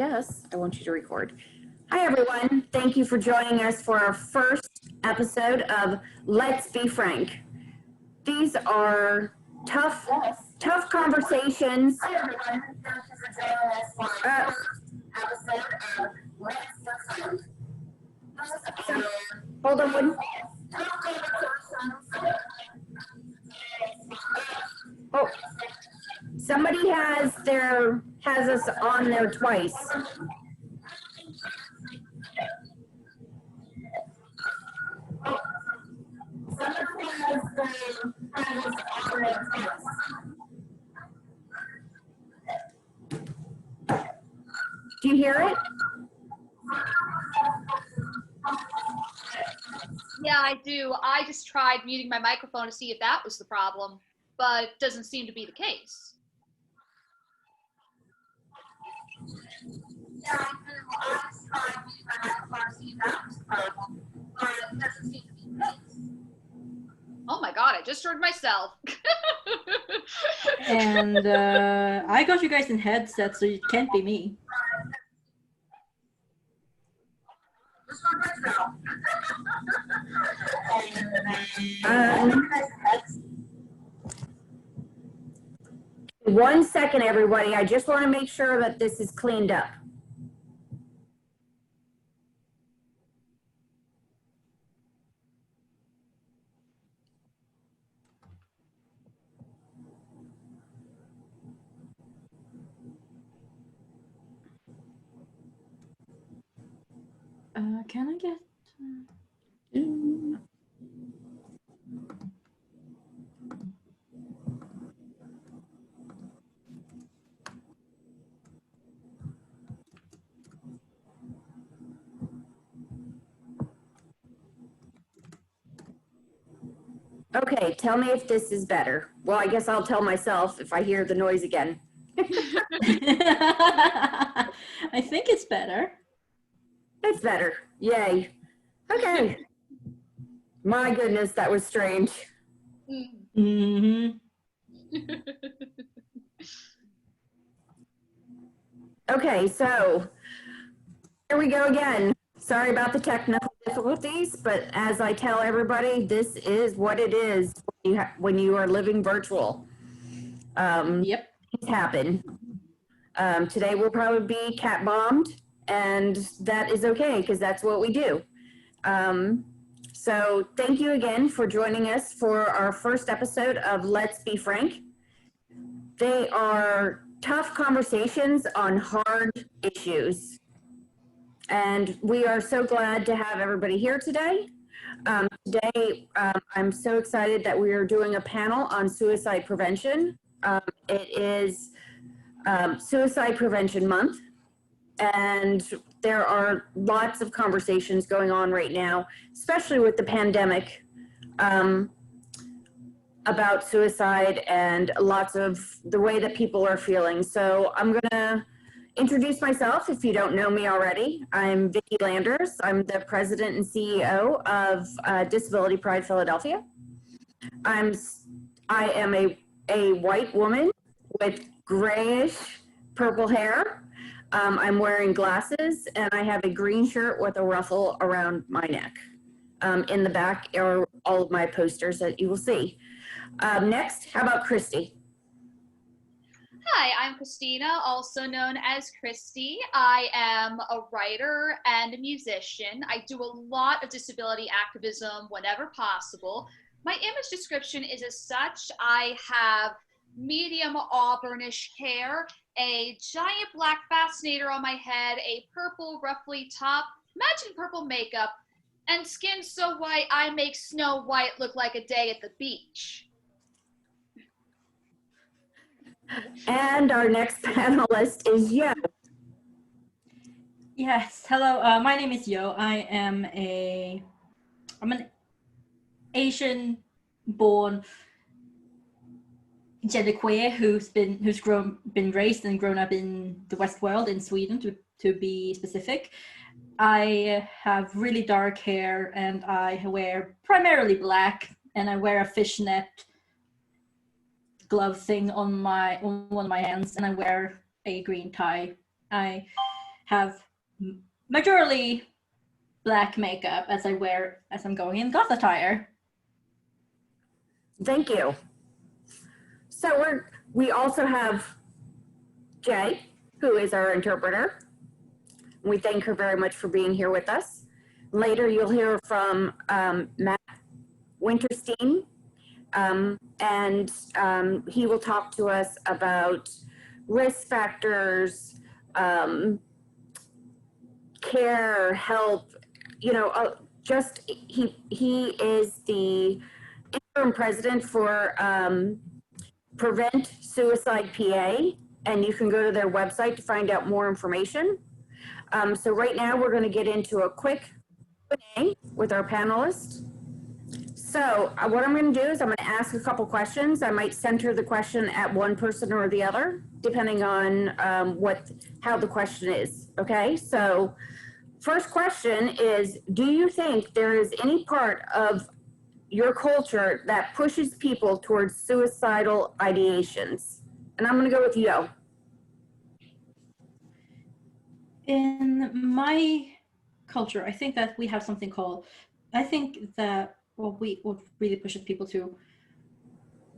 Yes, I want you to record. Hi, everyone. Thank you for joining us for our first episode of Let's Be Frank. These are tough conversations. Hi, everyone. Thank you for joining us for our first episode of Let's Be Frank. Hold on. Oh, somebody has us on there twice. Do you hear it? Yeah, I do. I just tried muting my microphone to see if that was the problem, but it doesn't seem to be the case. Yeah, I do. I just tried muting my microphone to see if that was the problem, but it doesn't seem to be the case. Oh my god, I just heard myself. And I got you guys in headsets, so it can't be me. One second, everybody. I just want to make sure that this is cleaned up. Can I get... Okay, tell me if this is better. Well, I guess I'll tell myself if I hear the noise again. I think it's better. It's better. Yay. Okay. My goodness, that was strange. Mm-hmm. Okay, so here we go again. Sorry about the technical difficulties, but as I tell everybody, this is what it is when you are living virtual. Yep. Things happen. Today will probably be cat bombed, and that is okay because that's what we do. So thank you again for joining us for our first episode of Let's Be Frank. They are tough conversations on hard issues. And we are so glad to have everybody here today. Today, I'm so excited that we are doing a panel on suicide prevention. It is Suicide Prevention Month, and there are lots of conversations going on right now, especially with the pandemic, about suicide and lots of the way that people are feeling. So I'm gonna introduce myself if you don't know me already. I'm Vicki Landers. I'm the president and CEO of Disability Pride Philadelphia. I am a white woman with grayish purple hair. I'm wearing glasses and I have a green shirt with a ruffle around my neck. In the back are all of my posters that you will see. Next, how about Christy? Hi, I'm Christina, also known as Christy. I am a writer and a musician. I do a lot of disability activism whenever possible. My image description is as such. I have medium auburnish hair, a giant black fascinator on my head, a purple ruffly top, imagine purple makeup, and skin so white I make Snow White look like a day at the beach. And our next panelist is Yo. Yes, hello, my name is Yo. I'm an Asian-born genderqueer who's been raised and grown up in the West world in Sweden, to be specific. I have really dark hair and I wear primarily black, and I wear a fishnet glove thing on one of my hands, and I wear a green tie. I have majorly black makeup as I wear as I'm going in goth attire. Thank you. So we also have Jay, who is our interpreter. We thank her very much for being here with us. Later, you'll hear from Matt Wintersteen, and he will talk to us about risk factors, care, help, just he is the interim president for Prevent Suicide PA, and you can go to their website to find out more information. So right now we're going to get into a quick Q&A with our panelists. So what I'm going to do is I'm going to ask a couple questions. I might center the question at one person or the other, depending on how the question is. Okay, so first question is, do you think there is any part of your culture that pushes people towards suicidal ideations? And I'm going to go with Yo. In my culture, I think that we have something called, I think that what really pushes people to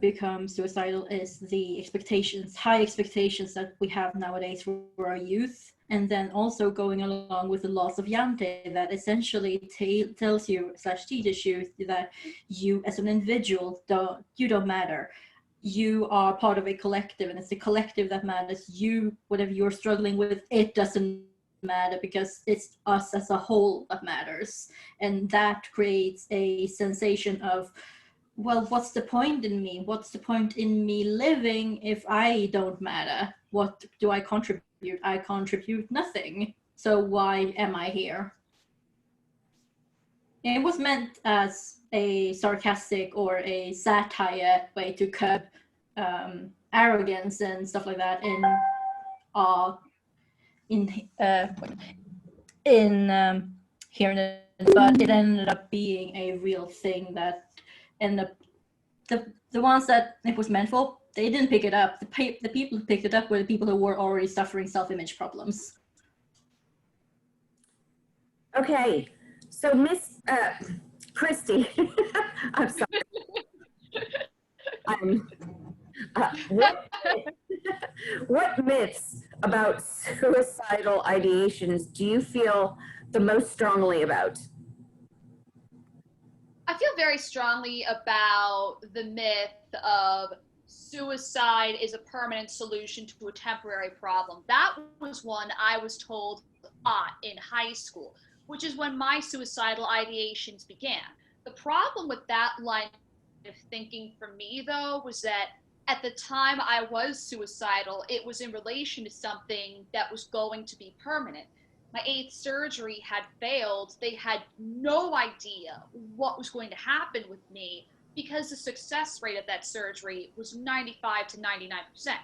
become suicidal is the expectations, high expectations that we have nowadays for our youth. And then also going along with the loss of Jante, that essentially tells you / teaches you that you as an individual don't matter. You are part of a collective, and it's the collective that matters. You, whatever you're struggling with, it doesn't matter because it's us as a whole that matters. And that creates a sensation of, well, what's the point in me? What's the point in me living if I don't matter? What do I contribute? I contribute nothing. So why am I here? And it was meant as a sarcastic or a satire way to curb arrogance and stuff like that here in the, but it ended up being a real thing that ended up, the ones that it was meant for, they didn't pick it up. The people who picked it up were the people who were already suffering self-image problems. Okay, so Miss Christy, I'm sorry. What myths about suicidal ideations do you feel the most strongly about? I feel very strongly about the myth of suicide is a permanent solution to a temporary problem. That was one I was told a lot in high school, which is when my suicidal ideations began. The problem with that line of thinking for me, though, was that at the time I was suicidal, it was in relation to something that was going to be permanent. My 8th surgery had failed. They had no idea what was going to happen with me because the success rate of that surgery was 95 to 99%.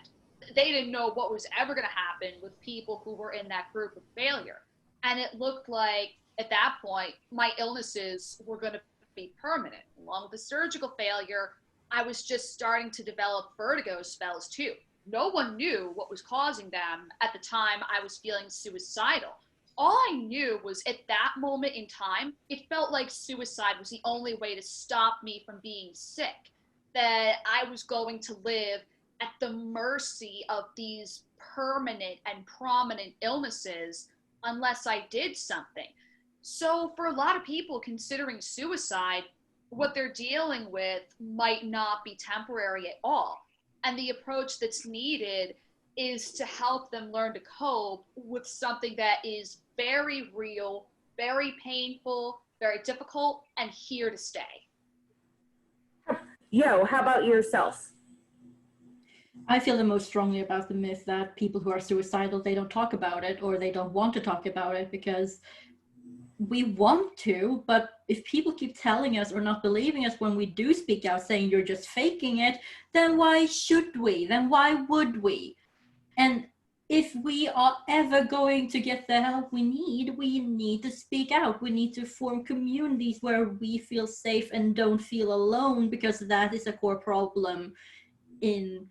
They didn't know what was ever going to happen with people who were in that group of failure. And it looked like at that point, my illnesses were going to be permanent. Along with the surgical failure, I was just starting to develop vertigo spells too. No one knew what was causing them at the time I was feeling suicidal. All I knew was at that moment in time, it felt like suicide was the only way to stop me from being sick, that I was going to live at the mercy of these permanent and prominent illnesses unless I did something. So for a lot of people considering suicide, what they're dealing with might not be temporary at all. And the approach that's needed is to help them learn to cope with something that is very real, very painful, very difficult, and here to stay. Yo, how about yourself? I feel the most strongly about the myth that people who are suicidal, they don't talk about it, or they don't want to talk about it because we want to, but if people keep telling us or not believing us when we do speak out saying you're just faking it, then why should we? Then why would we? And if we are ever going to get the help we need to speak out. We need to form communities where we feel safe and don't feel alone, because that is a core problem in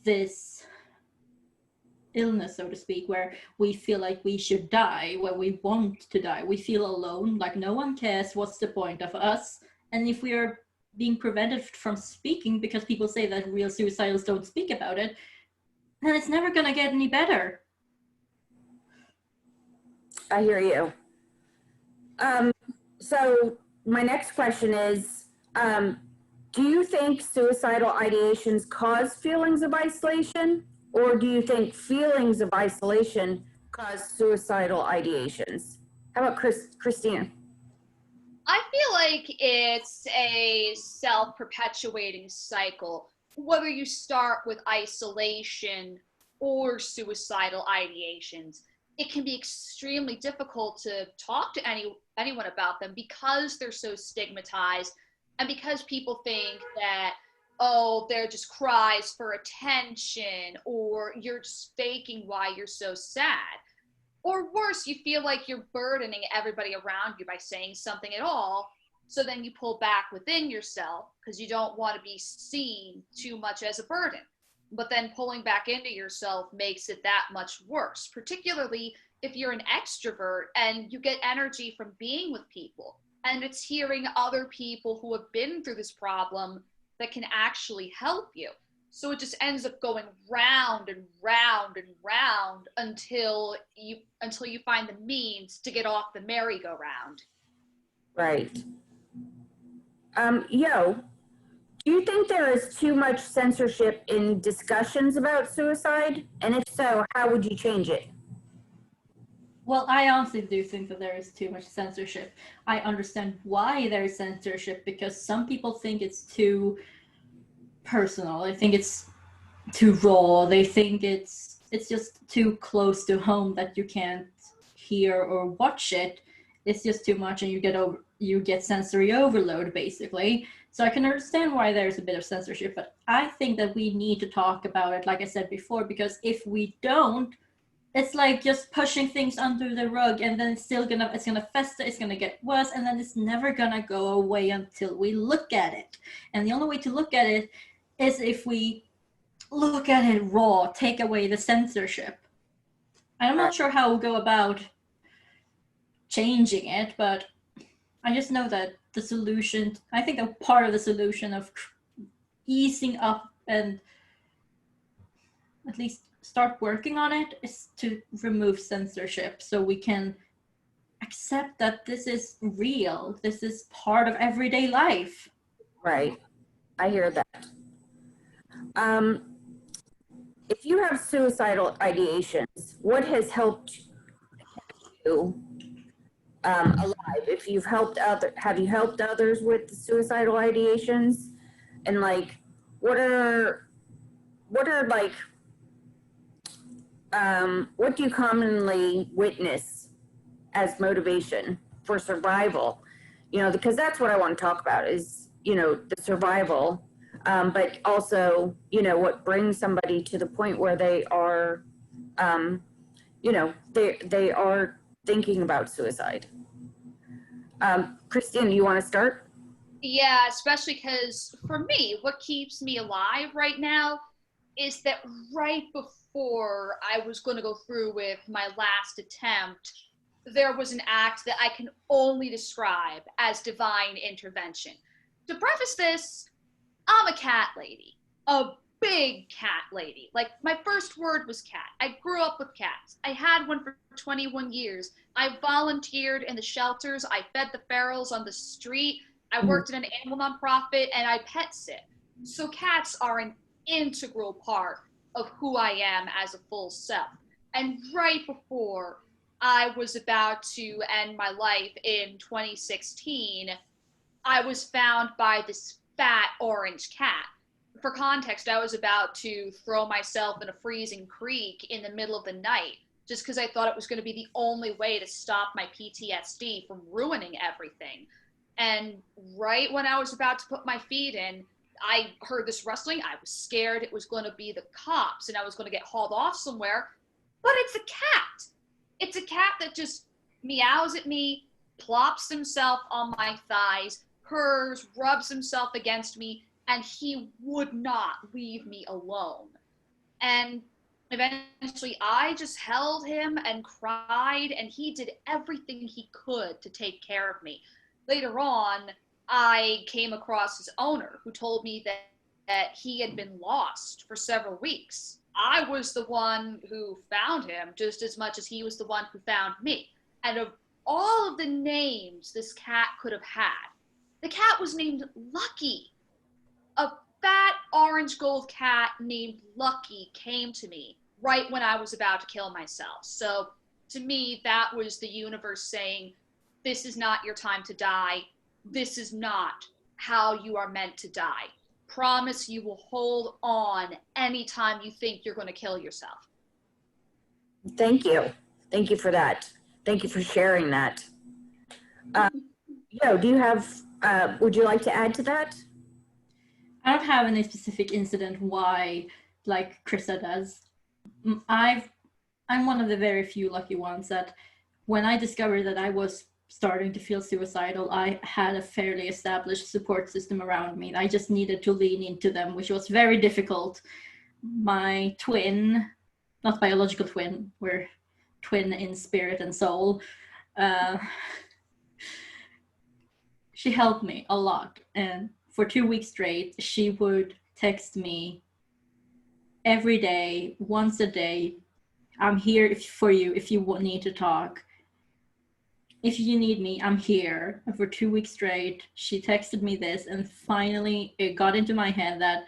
this illness, so to speak, where we feel like we should die, where we want to die. We feel alone, like no one cares. What's the point of us? And if we are being prevented from speaking because people say that real suicidals don't speak about it, then it's never going to get any better. I hear you. So my next question is, do you think suicidal ideations cause feelings of isolation, or do you think feelings of isolation cause suicidal ideations? How about Christina? I feel like it's a self-perpetuating cycle. Whether you start with isolation or suicidal ideations, it can be extremely difficult to talk to anyone about them because they're so stigmatized and because people think that, oh, they're just cries for attention, or you're just faking why you're so sad. Or worse, you feel like you're burdening everybody around you by saying something at all. So then you pull back within yourself because you don't want to be seen too much as a burden. But then pulling back into yourself makes it that much worse, particularly if you're an extrovert and you get energy from being with people. And it's hearing other people who have been through this problem that can actually help you. So it just ends up going round and round and round until you find the means to get off the merry-go-round. Right. Yo, do you think there is too much censorship in discussions about suicide? And if so, how would you change it? Well, I honestly do think that there is too much censorship. I understand why there is censorship, because some people think it's too personal. I think it's too raw. They think it's just too close to home that you can't hear or watch it. It's just too much, and you get sensory overload, basically. So I can understand why there's a bit of censorship, but I think that we need to talk about it, like I said before, because if we don't, it's like just pushing things under the rug, and then it's gonna fester, it's gonna get worse, and then it's never gonna go away until we look at it. And the only way to look at it is if we look at it raw, take away the censorship. I'm not sure how we'll go about changing it, but I just know that the solution, I think a part of the solution of easing up and at least start working on it is to remove censorship, so we can accept that this is real, this is part of everyday life. Right. I hear that. If you have suicidal ideations, what has helped you alive? If you've have you helped others with suicidal ideations? And like, what do you commonly witness as motivation for survival? Because that's what I want to talk about is, the survival, but also, what brings somebody to the point where they are, they are thinking about suicide. Christina, you want to start? Yeah, especially because for me, what keeps me alive right now is that right before I was going to go through with my last attempt, there was an act that I can only describe as divine intervention. To preface this, I'm a cat lady, a big cat lady. Like, my first word was cat. I grew up with cats. I had one for 21 years. I volunteered in the shelters. I fed the ferals on the street. I worked in an animal nonprofit, and I pet sit. So cats are an integral part of who I am as a full self. And right before I was about to end my life in 2016, I was found by this fat orange cat. For context, I was about to throw myself in a freezing creek in the middle of the night just because I thought it was going to be the only way to stop my PTSD from ruining everything. And right when I was about to put my feet in, I heard this rustling. I was scared it was going to be the cops and I was going to get hauled off somewhere. But it's a cat. It's a cat that just meows at me, plops himself on my thighs, purrs, rubs himself against me, and he would not leave me alone. And Eventually, I just held him and cried, and he did everything he could to take care of me. Later on, I came across his owner, who told me that he had been lost for several weeks. I was the one who found him just as much as he was the one who found me. And of all of the names this cat could have had, the cat was named Lucky. A fat orange gold cat named Lucky came to me right when I was about to kill myself. So to me, that was the universe saying, this is not your time to die. This is not how you are meant to die. Promise you will hold on anytime you think you're going to kill yourself. Thank you. Thank you for that. Thank you for sharing that. Yo, do you have, would you like to add to that? I don't have any specific incident why, like Krista does. I'm one of the very few lucky ones that when I discovered that I was starting to feel suicidal, I had a fairly established support system around me. I just needed to lean into them, which was very difficult. My twin, not biological twin, we're twin in spirit and soul, she helped me a lot. And for 2 weeks straight, she would text me every day, once a day, I'm here for you if you need to talk. If you need me, I'm here. And for 2 weeks straight, she texted me this, and finally it got into my head that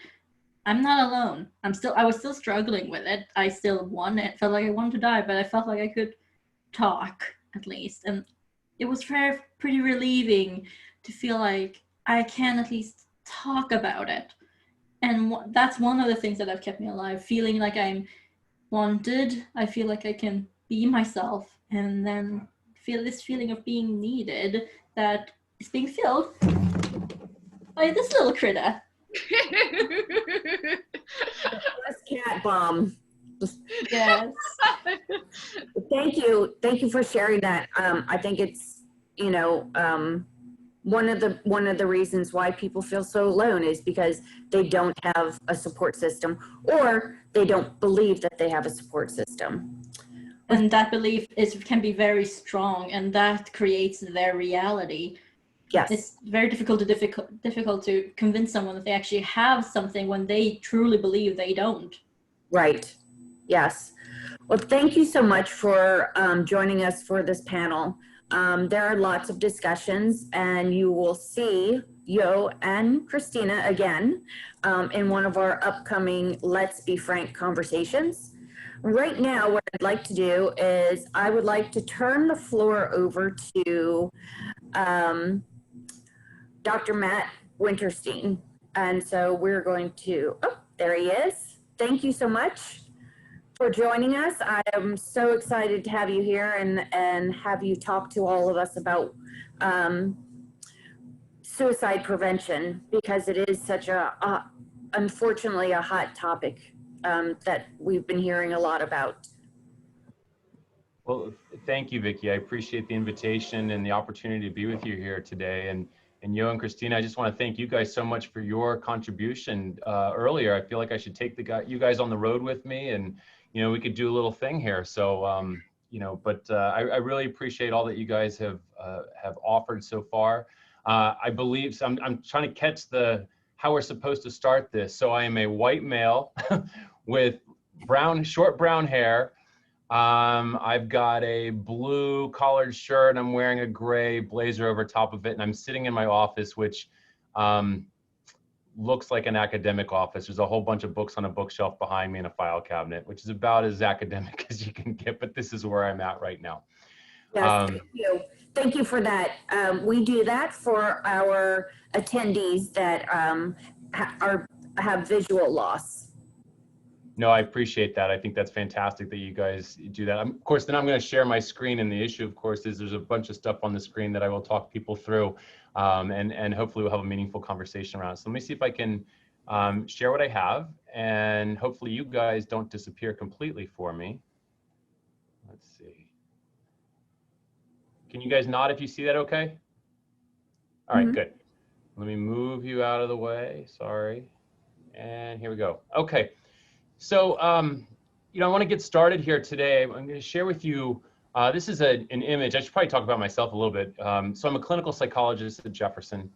I'm not alone. I was still struggling with it. I still felt like I wanted to die, but I felt like I could talk at least. And it was pretty relieving to feel like I can at least talk about it. And that's one of the things that have kept me alive, feeling like I'm wanted. I feel like I can be myself, and then feel this feeling of being needed that is being filled by this little critter. First cat bomb. Yes. Thank you for sharing that. I think it's, you know, one of the reasons why people feel so alone is because they don't have a support system, or they don't believe that they have a support system. And that belief can be very strong, and that creates their reality. Yes. It's very difficult to convince someone that they actually have something when they truly believe they don't. Right. Yes. Well, thank you so much for joining us for this panel. There are lots of discussions, and you will see Yo and Christina again in one of our upcoming Let's Be Frank conversations. Right now, what I'd like to do is I would like to turn the floor over to Dr. Matt Wintersteen. And so we're going to, oh, there he is. Thank you so much for joining us. I am so excited to have you here and have you talk to all of us about suicide prevention, because it is such unfortunately, a hot topic that we've been hearing a lot about. Well, thank you, Vicki. I appreciate the invitation and the opportunity to be with you here today. And Yo and Christina, I just want to thank you guys so much for your contribution earlier. I feel like I should take you guys on the road with me, and we could do a little thing here. So I really appreciate all that you guys have offered so far. I believe so. I'm trying to catch how we're supposed to start this. So I am a white male with short brown hair. I've got a blue collared shirt. I'm wearing a gray blazer over top of it, and I'm sitting in my office, which looks like an academic office. There's a whole bunch of books on a bookshelf behind me and a file cabinet, which is about as academic as you can get, but this is where I'm at right now. Yes, thank you. Thank you for that. We do that for our attendees that have visual loss. No, I appreciate that. I think that's fantastic that you guys do that. Of course, then I'm going to share my screen, and the issue, of course, is there's a bunch of stuff on the screen that I will talk people through, and hopefully we'll have a meaningful conversation around. So let me see if I can share what I have, and hopefully you guys don't disappear completely for me. Let's see. Can you guys nod if you see that okay? All right, good. Let me move you out of the way. Sorry. And here we go. Okay. So I want to get started here today. I'm going to share with you, this is an image. I should probably talk about myself a little bit. So I'm a clinical psychologist at Jefferson.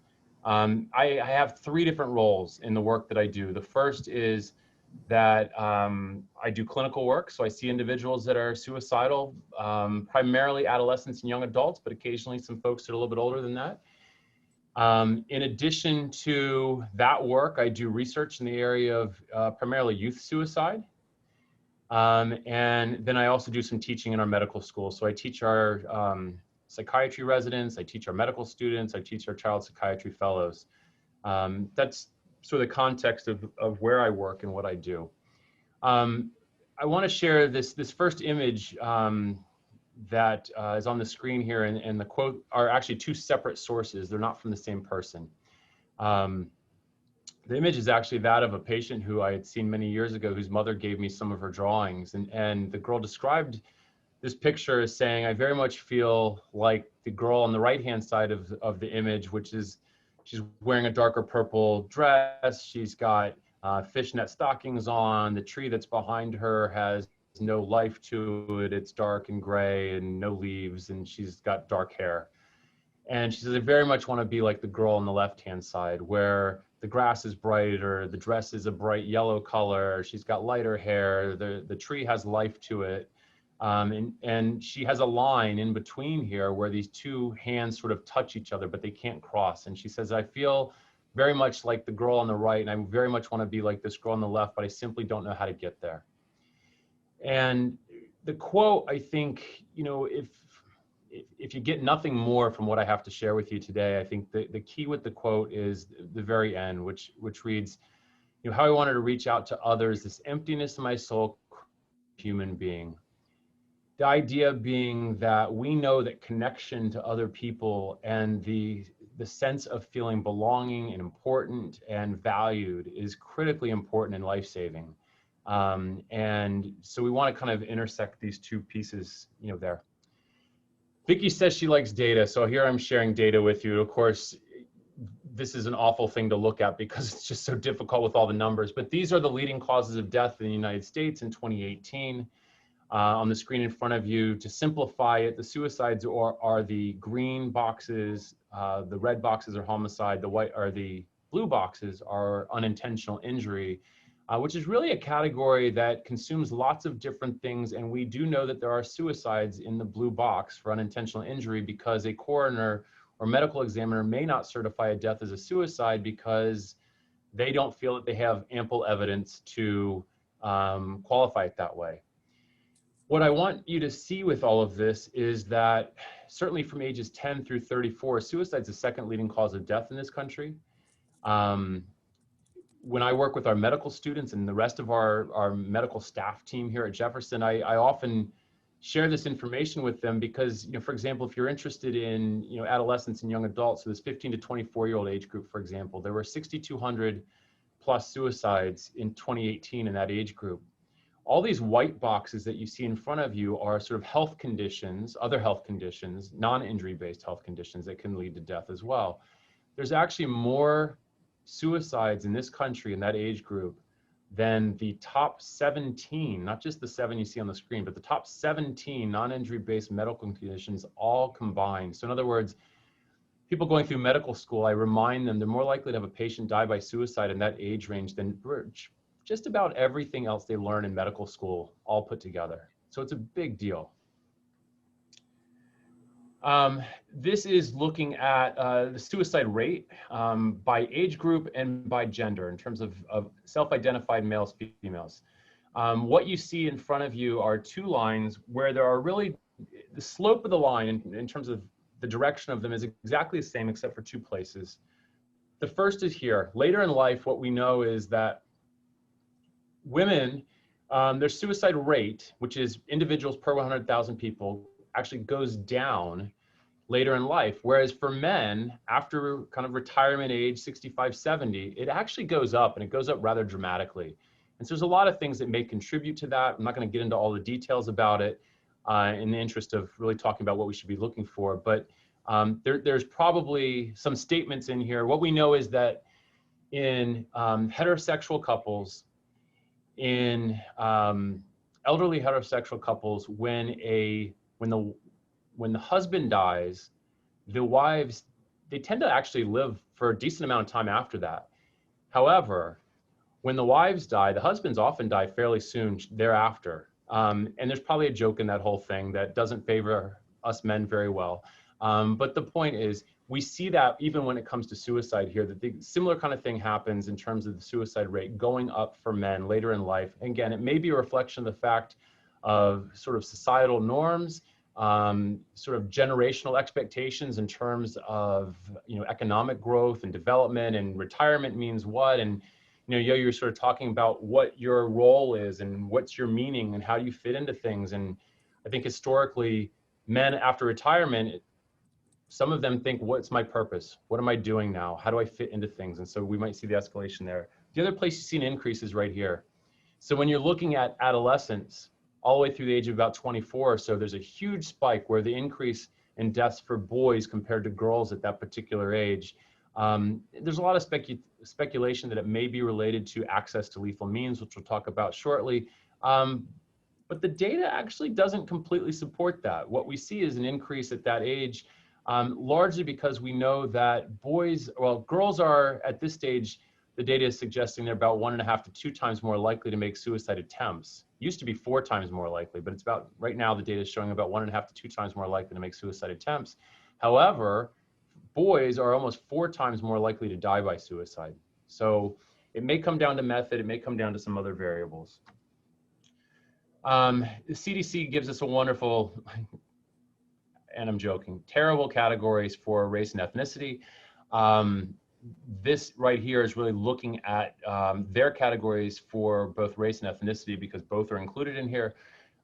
I have three different roles in the work that I do. The first is that I do clinical work. So I see individuals that are suicidal, primarily adolescents and young adults, but occasionally some folks that are a little bit older than that. In addition to that work, I do research in the area of primarily youth suicide. And then I also do some teaching in our medical school. So I teach our psychiatry residents, I teach our medical students, I teach our child psychiatry fellows. That's sort of the context of where I work and what I do. I want to share this first image that is on the screen here, and the quote are actually two separate sources. They're not from the same person. The image is actually that of a patient who I had seen many years ago, whose mother gave me some of her drawings. And the girl described this picture as saying, I very much feel like the girl on the right-hand side of the image, which is, she's wearing a darker purple dress. She's got fishnet stockings on. The tree that's behind her has no life to it. It's dark and gray and no leaves, and she's got dark hair. And she says, I very much want to be like the girl on the left-hand side, where the grass is brighter, the dress is a bright yellow color, she's got lighter hair, the tree has life to it. And she has a line in between here where these two hands sort of touch each other, but they can't cross. And she says, I feel very much like the girl on the right, and I very much want to be like this girl on the left, but I simply don't know how to get there. And the quote, I think, if you get nothing more from what I have to share with you today, I think the key with the quote is the very end, which reads, how I wanted to reach out to others, this emptiness in my soul, human being. The idea being that we know that connection to other people and the sense of feeling belonging and important and valued is critically important and life-saving. And so we want to kind of intersect these two pieces, there. Vicki says she likes data, so here I'm sharing data with you. Of course, this is an awful thing to look at because it's just so difficult with all the numbers, but these are the leading causes of death in the United States in 2018. On the screen in front of you, to simplify it, the suicides are the green boxes, the red boxes are homicide, the white or the blue boxes are unintentional injury. Which is really a category that consumes lots of different things. And we do know that there are suicides in the blue box for unintentional injury because a coroner or medical examiner may not certify a death as a suicide because they don't feel that they have ample evidence to qualify it that way. What I want you to see with all of this is that certainly from ages 10 through 34, suicide is the second leading cause of death in this country. When I work with our medical students and the rest of our medical staff team here at Jefferson, I often share this information with them because, for example, if you're interested in, adolescents and young adults, so this 15 to 24-year-old age group, for example, there were 6,200 plus suicides in 2018 in that age group. All these white boxes that you see in front of you are sort of health conditions, other health conditions, non-injury based health conditions that can lead to death as well. There's actually more suicides in this country in that age group than the top 17, not just the 7 you see on the screen, but the top 17 non-injury based medical conditions all combined. So in other words, people going through medical school, I remind them they're more likely to have a patient die by suicide in that age range than just about everything else they learn in medical school all put together. So it's a big deal. This is looking at the suicide rate by age group and by gender in terms of self-identified males, females. What you see in front of you are two lines where there are really, the slope of the line in terms of the direction of them is exactly the same except for two places. The first is here. Later in life, what we know is that women, their suicide rate, which is individuals per 100,000 people, actually goes down later in life. Whereas for men, after kind of retirement age, 65, 70, it actually goes up, and it goes up rather dramatically. And so there's a lot of things that may contribute to that. I'm not going to get into all the details about it in the interest of really talking about what we should be looking for. But there's probably some statements in here. What we know is that in heterosexual couples, in elderly heterosexual couples, when the husband dies, the wives, they tend to actually live for a decent amount of time after that. However, when the wives die, the husbands often die fairly soon thereafter. And there's probably a joke in that whole thing that doesn't favor us men very well. But the point is, we see that even when it comes to suicide here, that the similar kind of thing happens in terms of the suicide rate going up for men later in life. And again, it may be a reflection of the fact of sort of societal norms, sort of generational expectations in terms of, economic growth and development, and retirement means what. And you're sort of talking about what your role is and what's your meaning and how you fit into things. And I think historically, men after retirement, some of them think, what's my purpose? What am I doing now? How do I fit into things? And so we might see the escalation there. The other place you see an increase is right here. So when you're looking at adolescents, all the way through the age of about 24 or so, there's a huge spike where the increase in deaths for boys compared to girls at that particular age. There's a lot of speculation that it may be related to access to lethal means, which we'll talk about shortly. But the data actually doesn't completely support that. What we see is an increase at that age, largely because we know that girls are at this stage, the data is suggesting they're about 1.5 to 2 times more likely to make suicide attempts. Used to be 4 times more likely, but it's about, right now the data is showing about 1.5 to 2 times more likely to make suicide attempts. However, boys are almost 4 times more likely to die by suicide. So it may come down to method, it may come down to some other variables. The CDC gives us a wonderful, and I'm joking, terrible categories for race and ethnicity. This right here is really looking at their categories for both race and ethnicity, because both are included in here,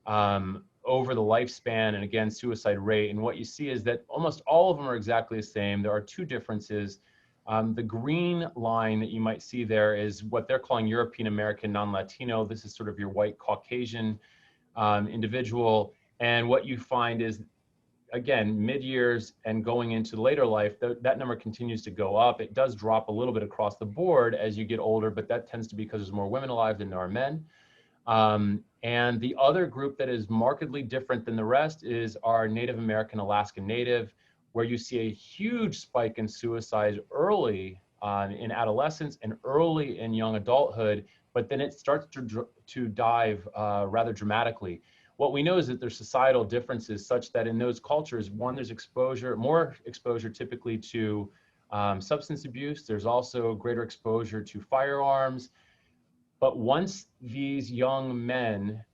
over the lifespan, and again, suicide rate. And what you see is that almost all of them are exactly the same. There are 2 differences. The green line that you might see there is what they're calling European American non-Latino. This is sort of your white Caucasian individual. And what you find is, again, mid-years and going into later life, that number continues to go up. It does drop a little bit across the board as you get older, but that tends to be because there's more women alive than there are men. And the other group that is markedly different than the rest is our Native American Alaskan Native, where you see a huge spike in suicide early in adolescence and early in young adulthood, but then it starts to dive rather dramatically. What we know is that there's societal differences such that in those cultures, one, there's more exposure typically to substance abuse. There's also greater exposure to firearms. But once these young men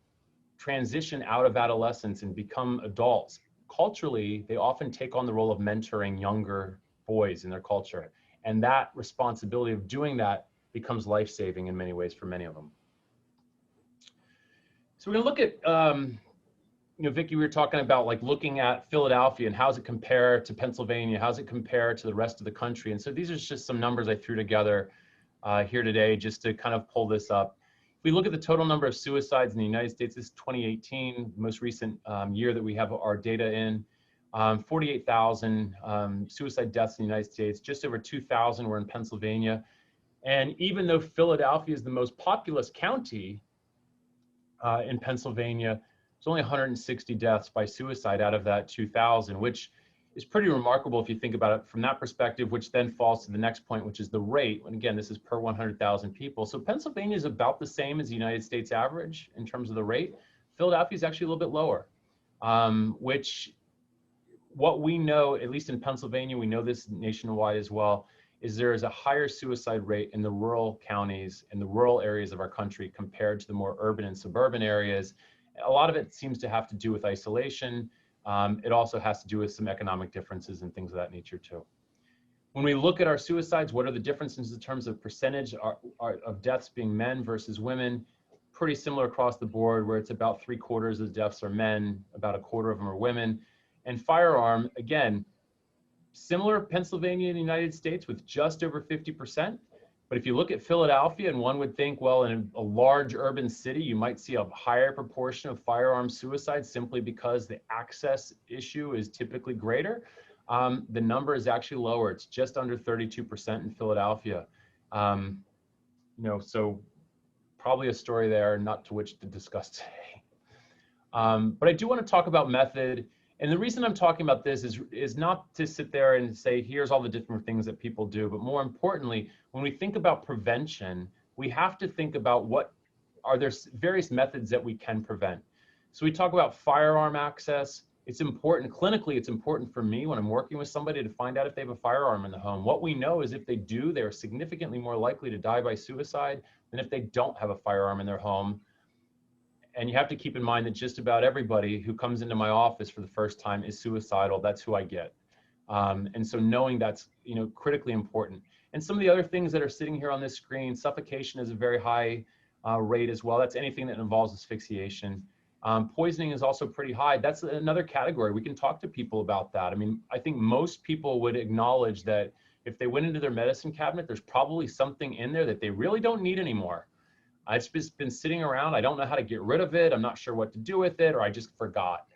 transition out of adolescence and become adults, culturally, they often take on the role of mentoring younger boys in their culture. And that responsibility of doing that becomes life-saving in many ways for many of them. So we're gonna look at, Vicki, we were talking about like looking at Philadelphia and how's it compare to Pennsylvania? How's it compare to the rest of the country? And so these are just some numbers I threw together here today just to kind of pull this up. If we look at the total number of suicides in the United States, this is 2018, the most recent year that we have our data in. 48,000 suicide deaths in the United States, just over 2,000 were in Pennsylvania. And even though Philadelphia is the most populous county in Pennsylvania, there's only 160 deaths by suicide out of that 2,000, which is pretty remarkable if you think about it from that perspective, which then falls to the next point, which is the rate. And again, this is per 100,000 people. So Pennsylvania is about the same as the United States average in terms of the rate. Philadelphia is actually a little bit lower, which what we know, at least in Pennsylvania, we know this nationwide as well, is there is a higher suicide rate in the rural counties and the rural areas of our country compared to the more urban and suburban areas. A lot of it seems to have to do with isolation. It also has to do with some economic differences and things of that nature too. When we look at our suicides, what are the differences in terms of percentage of deaths being men versus women? Pretty similar across the board, where it's about 3/4 of the deaths are men, about 1/4 of them are women. And firearm, again, similar Pennsylvania and the United States with just over 50%. But if you look at Philadelphia, and one would think, well, in a large urban city, you might see a higher proportion of firearm suicides simply because the access issue is typically greater. The number is actually lower. It's just under 32% in Philadelphia. So probably a story there, not to which to discuss today. But I do want to talk about method. And the reason I'm talking about this is not to sit there and say, here's all the different things that people do, but more importantly, when we think about prevention, we have to think about what are there various methods that we can prevent. So we talk about firearm access. It's important, clinically, it's important for me when I'm working with somebody to find out if they have a firearm in the home. What we know is if they do, they're significantly more likely to die by suicide than if they don't have a firearm in their home. And you have to keep in mind that just about everybody who comes into my office for the first time is suicidal. That's who I get. And so knowing that's, critically important. And some of the other things that are sitting here on this screen, suffocation is a very high rate as well. That's anything that involves asphyxiation. Poisoning is also pretty high. That's another category. We can talk to people about that. I mean, I think most people would acknowledge that if they went into their medicine cabinet, there's probably something in there that they really don't need anymore. It's just been sitting around. I don't know how to get rid of it. I'm not sure what to do with it, or I just forgot.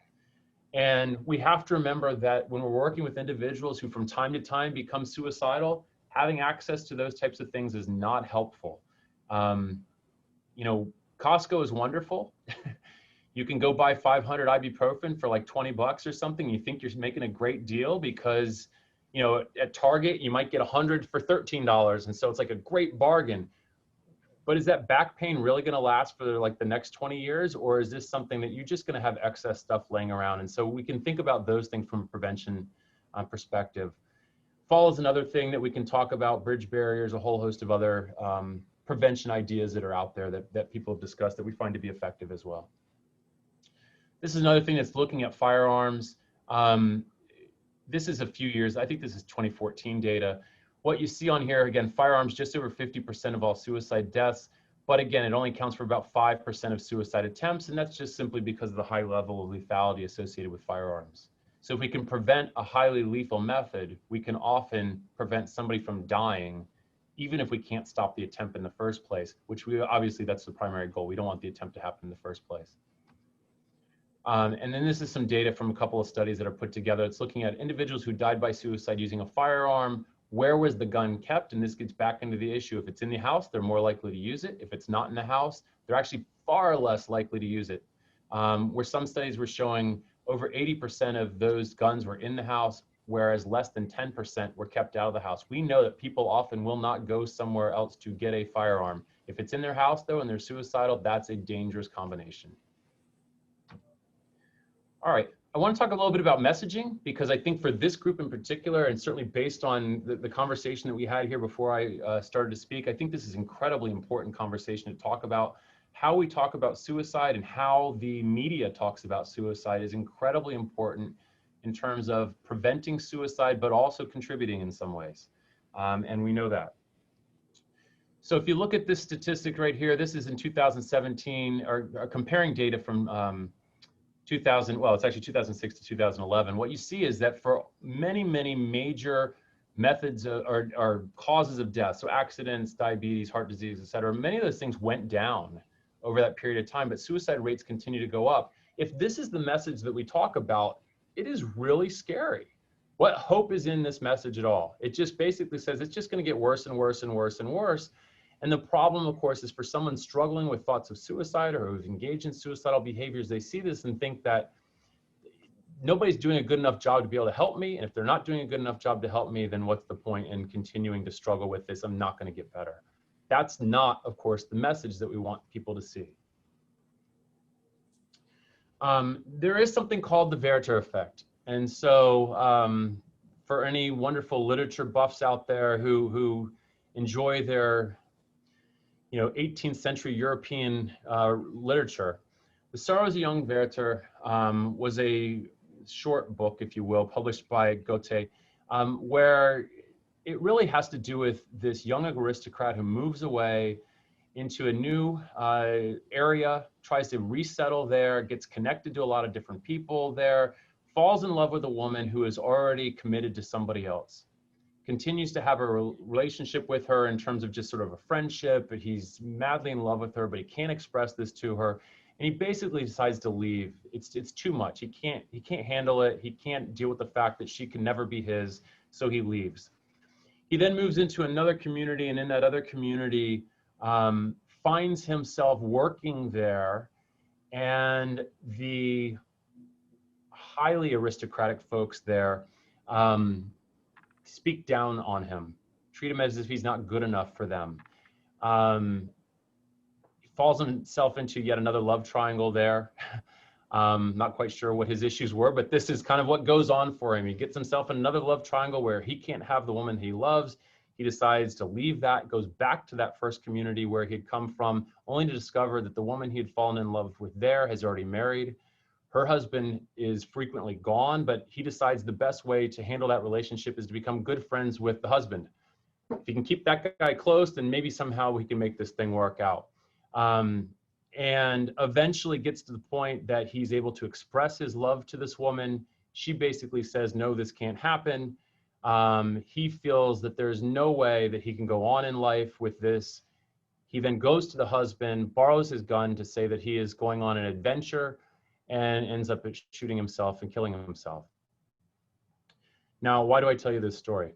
And we have to remember that when we're working with individuals who from time to time become suicidal, having access to those types of things is not helpful. Costco is wonderful. You can go buy 500 ibuprofen for like 20 bucks or something. You think you're making a great deal because, at Target, you might get 100 for $13. And so it's like a great bargain. But is that back pain really going to last for like the next 20 years? Or is this something that you're just going to have excess stuff laying around? And so we can think about those things from a prevention perspective. Fall is another thing that we can talk about, bridge barriers, a whole host of other prevention ideas that are out there that people have discussed that we find to be effective as well. This is another thing that's looking at firearms. This is a few years, I think this is 2014 data. What you see on here, again, firearms, just over 50% of all suicide deaths. But again, it only accounts for about 5% of suicide attempts. And that's just simply because of the high level of lethality associated with firearms. So if we can prevent a highly lethal method, we can often prevent somebody from dying, even if we can't stop the attempt in the first place, which obviously that's the primary goal. We don't want the attempt to happen in the first place. And then this is some data from a couple of studies that are put together. It's looking at individuals who died by suicide using a firearm. Where was the gun kept? And this gets back into the issue. If it's in the house, they're more likely to use it. If it's not in the house, they're actually far less likely to use it. Where some studies were showing over 80% of those guns were in the house, whereas less than 10% were kept out of the house. We know that people often will not go somewhere else to get a firearm. If it's in their house, though, and they're suicidal, that's a dangerous combination. All right, I want to talk a little bit about messaging, because I think for this group in particular, and certainly based on the conversation that we had here before I started to speak, I think this is incredibly important conversation to talk about. How we talk about suicide and how the media talks about suicide is incredibly important in terms of preventing suicide, but also contributing in some ways. And we know that. So if you look at this statistic right here, this is in 2017, or comparing data from 2006 to 2011. What you see is that for many, many major methods or causes of death, so accidents, diabetes, heart disease, et cetera, many of those things went down over that period of time, but suicide rates continue to go up. If this is the message that we talk about, it is really scary. What hope is in this message at all? It just basically says it's just going to get worse and worse and worse and worse. And the problem, of course, is for someone struggling with thoughts of suicide or who's engaged in suicidal behaviors, they see this and think that nobody's doing a good enough job to be able to help me. And if they're not doing a good enough job to help me, then what's the point in continuing to struggle with this? I'm not going to get better. That's not, of course, the message that we want people to see. There is something called the Werther effect. And so for any wonderful literature buffs out there who enjoy their 18th century European literature, The Sorrows of Young Werther was a short book, if you will, published by Witte, where it really has to do with this young aristocrat who moves away into a new area, tries to resettle there, gets connected to a lot of different people there, falls in love with a woman who is already committed to somebody else, continues to have a relationship with her in terms of just sort of a friendship, but he's madly in love with her, but he can't express this to her. And he basically decides to leave. It's too much. He can't handle it. He can't deal with the fact that she can never be his, so he leaves. He then moves into another community, and in that other community finds himself working there And the highly aristocratic folks there speak down on him, treat him as if he's not good enough for them. He falls himself into yet another love triangle there. Not quite sure what his issues were, but this is kind of what goes on for him. He gets himself in another love triangle where he can't have the woman he loves. He decides to leave that, goes back to that first community where he'd come from, only to discover that the woman he had fallen in love with there has already married. Her husband is frequently gone, but he decides the best way to handle that relationship is to become good friends with the husband. If he can keep that guy close, then maybe somehow we can make this thing work out. And eventually gets to the point that he's able to express his love to this woman. She basically says, no, this can't happen. He feels that there's no way that he can go on in life with this. He then goes to the husband, borrows his gun to say that he is going on an adventure, and ends up shooting himself and killing himself. Now, why do I tell you this story?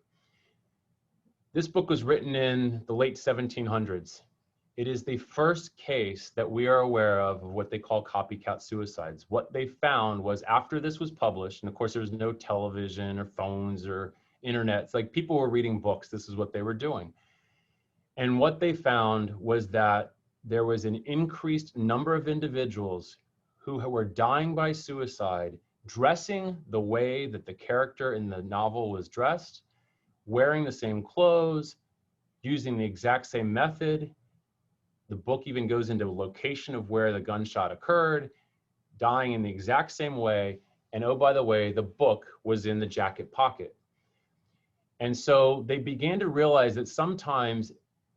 This book was written in the late 1700s. It is the first case that we are aware of what they call copycat suicides. What they found was after this was published, and of course there was no television or phones or internet, it's like people were reading books, this is what they were doing. And what they found was that there was an increased number of individuals who were dying by suicide, dressing the way that the character in the novel was dressed, wearing the same clothes, using the exact same method. The book even goes into a location of where the gunshot occurred, dying in the exact same way. And oh, by the way, the book was in the jacket pocket. And so they began to realize that sometimes,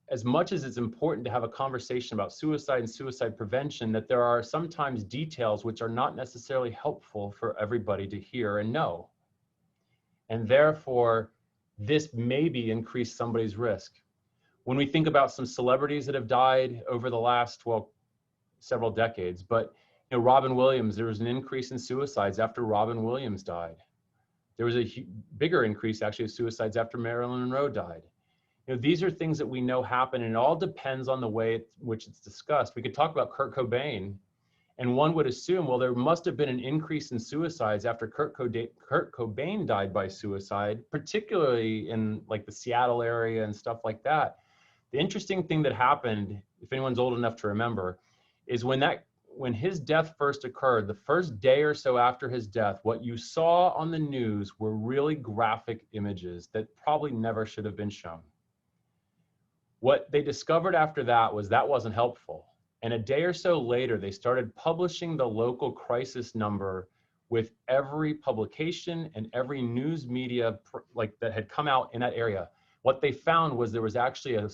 as much as it's important to have a conversation about suicide and suicide prevention, that there are sometimes details which are not necessarily helpful for everybody to hear and know. And therefore, this maybe increased somebody's risk. When we think about some celebrities that have died over the last, well, several decades, but you know, Robin Williams, there was an increase in suicides after Robin Williams died. There was a bigger increase actually of suicides after Marilyn Monroe died. You know, these are things that we know happen, and it all depends on the way in which it's discussed. We could talk about Kurt Cobain, and one would assume, well, there must have been an increase in suicides after Kurt Cobain died by suicide, particularly in like the Seattle area and stuff like that. The interesting thing that happened, if anyone's old enough to remember, is when his death first occurred, the first day or so after his death, what you saw on the news were really graphic images that probably never should have been shown. What they discovered after that was that wasn't helpful. And a day or so later, they started publishing the local crisis number with every publication and every news media like that had come out in that area. What they found was there was actually a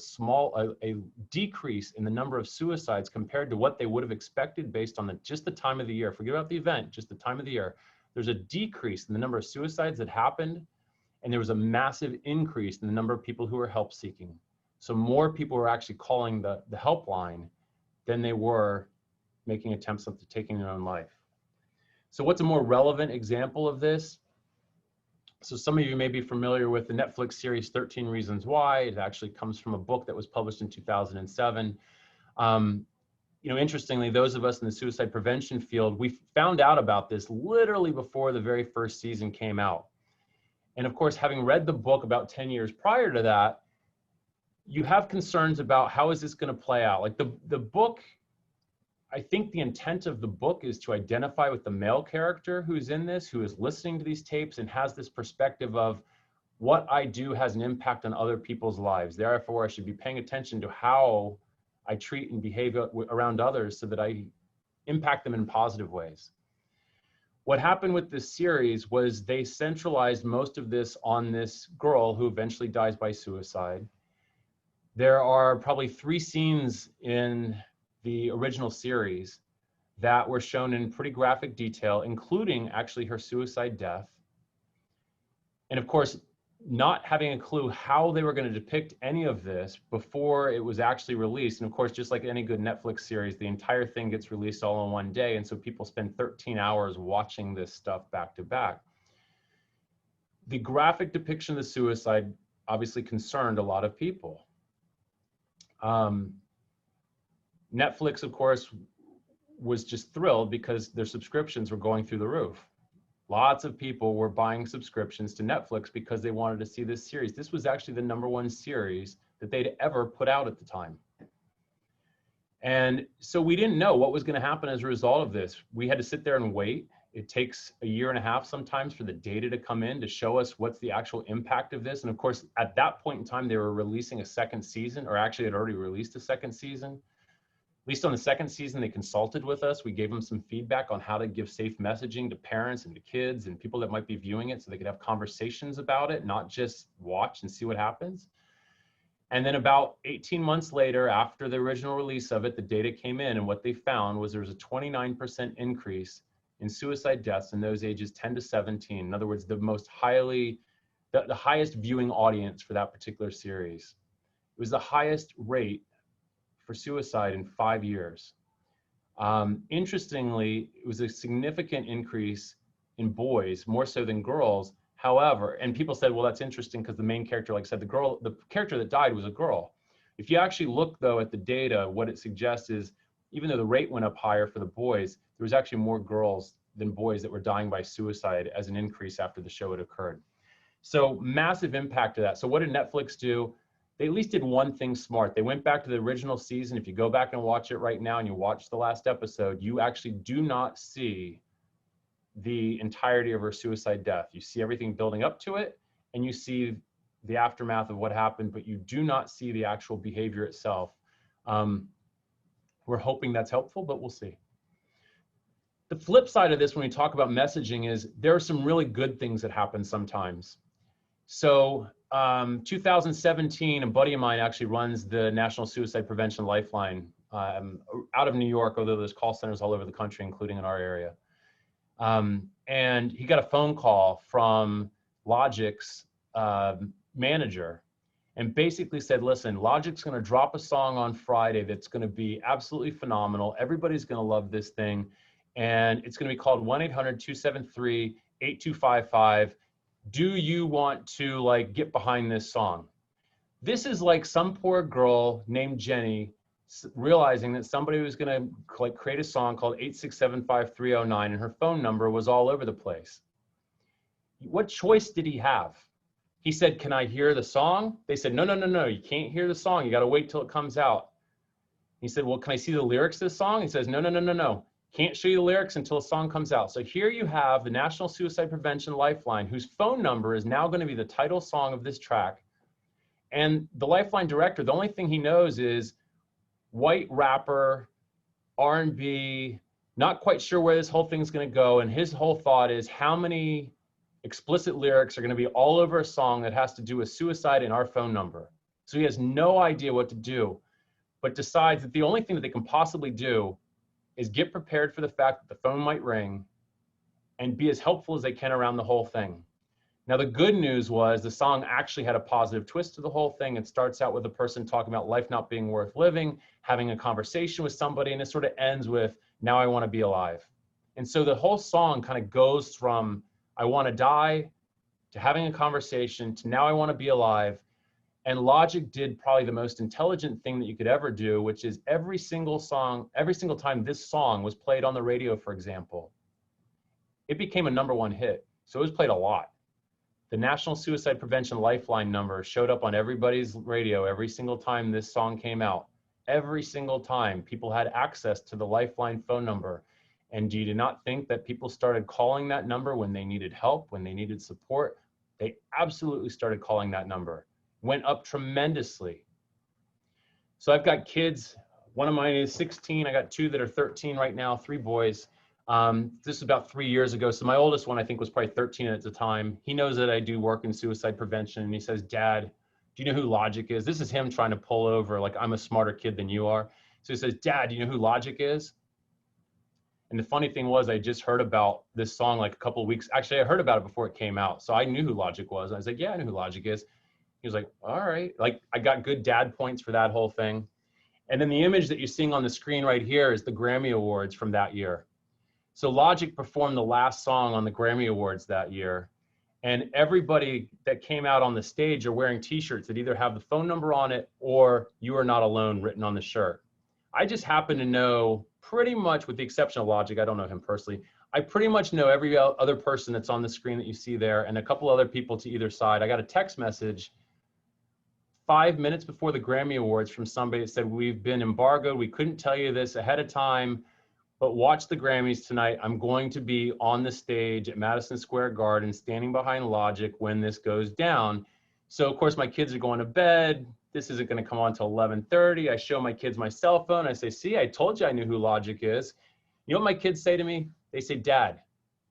decrease in the number of suicides compared to what they would have expected based on just the time of the year. Forget about the event, just the time of the year. There's a decrease in the number of suicides that happened, and there was a massive increase in the number of people who were help seeking. So more people were actually calling the helpline than they were making attempts at taking their own life. So what's a more relevant example of this? So some of you may be familiar with the Netflix series 13 Reasons Why. It actually comes from a book that was published in 2007. You know, interestingly, those of us in the suicide prevention field, we found out about this literally before the very first season came out. And of course, having read the book about 10 years prior to that, you have concerns about how is this going to play out. Like the book, I think the intent of the book is to identify with the male character who's in this, who is listening to these tapes and has this perspective of what I do has an impact on other people's lives. Therefore, I should be paying attention to how I treat and behave around others so that I impact them in positive ways. What happened with this series was they centralized most of this on this girl who eventually dies by suicide. There are probably 3 scenes in the original series that were shown in pretty graphic detail, including actually her suicide death. And of course, not having a clue how they were going to depict any of this before it was actually released. And of course, just like any good Netflix series, the entire thing gets released all in one day. And so people spend 13 hours watching this stuff back to back. The graphic depiction of the suicide obviously concerned a lot of people. Netflix, of course, was just thrilled because their subscriptions were going through the roof. Lots of people were buying subscriptions to Netflix because they wanted to see this series. This was actually the #1 series that they'd ever put out at the time. And so we didn't know what was going to happen as a result of this. We had to sit there and wait. It takes a year and a half sometimes for the data to come in to show us what's the actual impact of this. And of course, at that point in time, they were releasing a second season, or actually had already released a second season. At least on the second season, they consulted with us. We gave them some feedback on how to give safe messaging to parents and to kids and people that might be viewing it so they could have conversations about it, not just watch and see what happens. And then about 18 months later, after the original release of it, the data came in, and what they found was there was a 29% increase in suicide deaths in those ages 10 to 17. In other words, the highest viewing audience for that particular series. It was the highest rate for suicide in 5 years. Interestingly, it was a significant increase in boys, more so than girls. However, and people said, well, that's interesting because the main character, like I said, the character that died was a girl. If you actually look though at the data, what it suggests is, even though the rate went up higher for the boys, there was actually more girls than boys that were dying by suicide as an increase after the show had occurred. So massive impact to that. So what did Netflix do? They at least did one thing smart. They went back to the original season. If you go back and watch it right now and you watch the last episode, you actually do not see the entirety of her suicide death. You see everything building up to it, and you see the aftermath of what happened, but you do not see the actual behavior itself. We're hoping that's helpful, but we'll see. The flip side of this, when we talk about messaging, is there are some really good things that happen sometimes. So 2017, a buddy of mine actually runs the National Suicide Prevention Lifeline out of New York, although there's call centers all over the country, including in our area. And he got a phone call from Logic's manager and basically said, listen, Logic's going to drop a song on Friday that's going to be absolutely phenomenal. Everybody's going to love this thing. And it's going to be called 1-800-273-8255. Do you want to like get behind this song? This is like some poor girl named Jenny realizing that somebody was going to like create a song called 8675309, and her phone number was all over the place. What choice did he have? He said, can I hear the song? They said, no, you can't hear the song. You got to wait till it comes out. He said, well, can I see the lyrics to the song? He says, no. Can't show you the lyrics until a song comes out. So here you have the National Suicide Prevention Lifeline, whose phone number is now going to be the title song of this track. And the Lifeline director, the only thing he knows is white rapper, R&B, not quite sure where this whole thing's going to go. And his whole thought is, how many explicit lyrics are going to be all over a song that has to do with suicide and our phone number? So he has no idea what to do, but decides that the only thing that they can possibly do is get prepared for the fact that the phone might ring and be as helpful as they can around the whole thing. Now, the good news was the song actually had a positive twist to the whole thing. It starts out with a person talking about life not being worth living, having a conversation with somebody, and it sort of ends with, now I want to be alive. And so the whole song kind of goes from I want to die to having a conversation to now I want to be alive. And Logic did probably the most intelligent thing that you could ever do, which is every single time this song was played on the radio, for example, it became a #1 hit. So it was played a lot. The National Suicide Prevention Lifeline number showed up on everybody's radio every single time this song came out. Every single time people had access to the Lifeline phone number. And do you not think that people started calling that number when they needed help, when they needed support? They absolutely started calling that number. Went up tremendously. So I've got kids. One of mine is 16. I got 2 that are 13 right now, 3 boys. This is about 3 years ago. So my oldest one, I think, was probably 13 at the time. He knows that I do work in suicide prevention. And he says, Dad, do you know who Logic is? This is him trying to pull over, like, I'm a smarter kid than you are. So he says, Dad, do you know who Logic is? And the funny thing was, I just heard about this song like a couple of weeks. Actually, I heard about it before it came out. So I knew who Logic was. I was like, yeah, I know who Logic is. He was like, all right. Like, I got good dad points for that whole thing. And then the image that you're seeing on the screen right here is the Grammy Awards from that year. So Logic performed the last song on the Grammy Awards that year. And everybody that came out on the stage are wearing t-shirts that either have the phone number on it or "You Are Not Alone" written on the shirt. I just happen to know pretty much, with the exception of Logic, I don't know him personally, I pretty much know every other person that's on the screen that you see there and a couple other people to either side. I got a text message 5 minutes before the Grammy Awards from somebody that said, we've been embargoed. We couldn't tell you this ahead of time, but watch the Grammys tonight. I'm going to be on the stage at Madison Square Garden, standing behind Logic when this goes down. So of course my kids are going to bed. This isn't going to come on till 11:30. I show my kids my cell phone. I say, see, I told you I knew who Logic is. You know what my kids say to me? They say, Dad,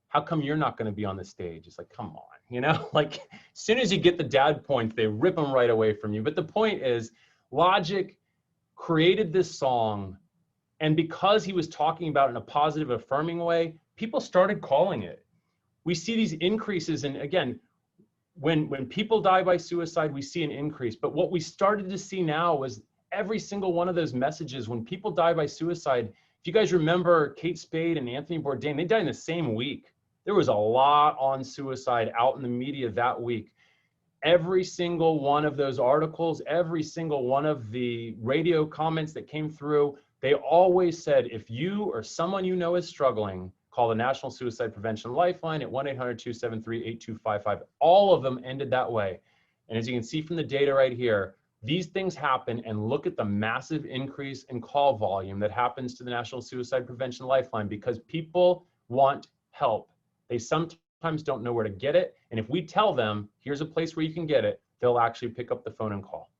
how come you're not going to be on the stage? It's like, come on, you know, like as soon as you get the dad points, they rip them right away from you. But the point is, Logic created this song, and because he was talking about it in a positive, affirming way, people started calling it. We see these increases, and again, when people die by suicide, we see an increase. But what we started to see now was every single one of those messages, when people die by suicide, if you guys remember Kate Spade and Anthony Bourdain, they died in the same week. There was a lot on suicide out in the media that week. Every single one of those articles, every single one of the radio comments that came through, they always said, if you or someone you know is struggling, call the National Suicide Prevention Lifeline at 1-800-273-8255. All of them ended that way. And as you can see from the data right here, these things happen, and look at the massive increase in call volume that happens to the National Suicide Prevention Lifeline because people want help. They sometimes don't know where to get it. And if we tell them, here's a place where you can get it, they'll actually pick up the phone and call.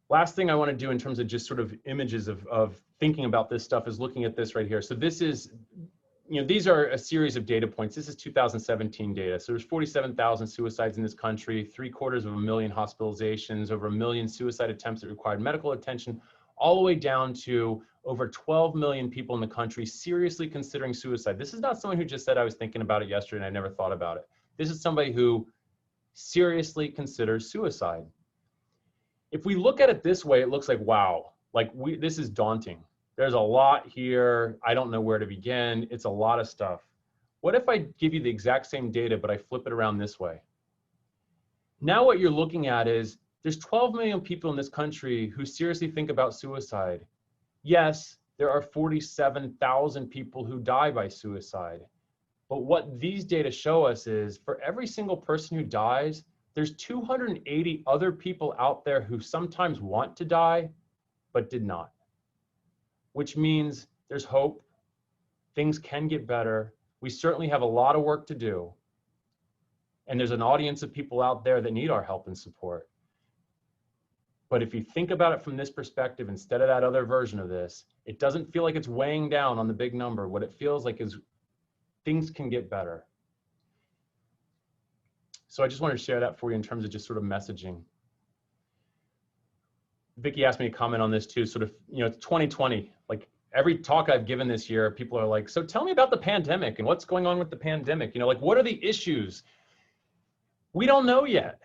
Last thing I want to do in terms of just sort of images of thinking about this stuff is looking at this right here. So this is, you know, these are a series of data points. This is 2017 data. So there's 47,000 suicides in this country, 750,000 hospitalizations, over 1 million suicide attempts that required medical attention, all the way down to over 12 million people in the country seriously considering suicide. This is not someone who just said, I was thinking about it yesterday and I never thought about it. This is somebody who seriously considers suicide. If we look at it this way, it looks like, wow, like this is daunting. There's a lot here. I don't know where to begin. It's a lot of stuff. What if I give you the exact same data, but I flip it around this way? Now what you're looking at is there's 12 million people in this country who seriously think about suicide. Yes, there are 47,000 people who die by suicide. But what these data show us is for every single person who dies, there's 280 other people out there who sometimes want to die, but did not. Which means there's hope, things can get better. We certainly have a lot of work to do. And there's an audience of people out there that need our help and support. But if you think about it from this perspective, instead of that other version of this, it doesn't feel like it's weighing down on the big number. What it feels like is things can get better. So I just wanted to share that for you in terms of just sort of messaging. Vicki asked me to comment on this too, sort of, you know, it's 2020. Like every talk I've given this year, people are like, so tell me about the pandemic and what's going on with the pandemic. You know, like what are the issues? We don't know yet.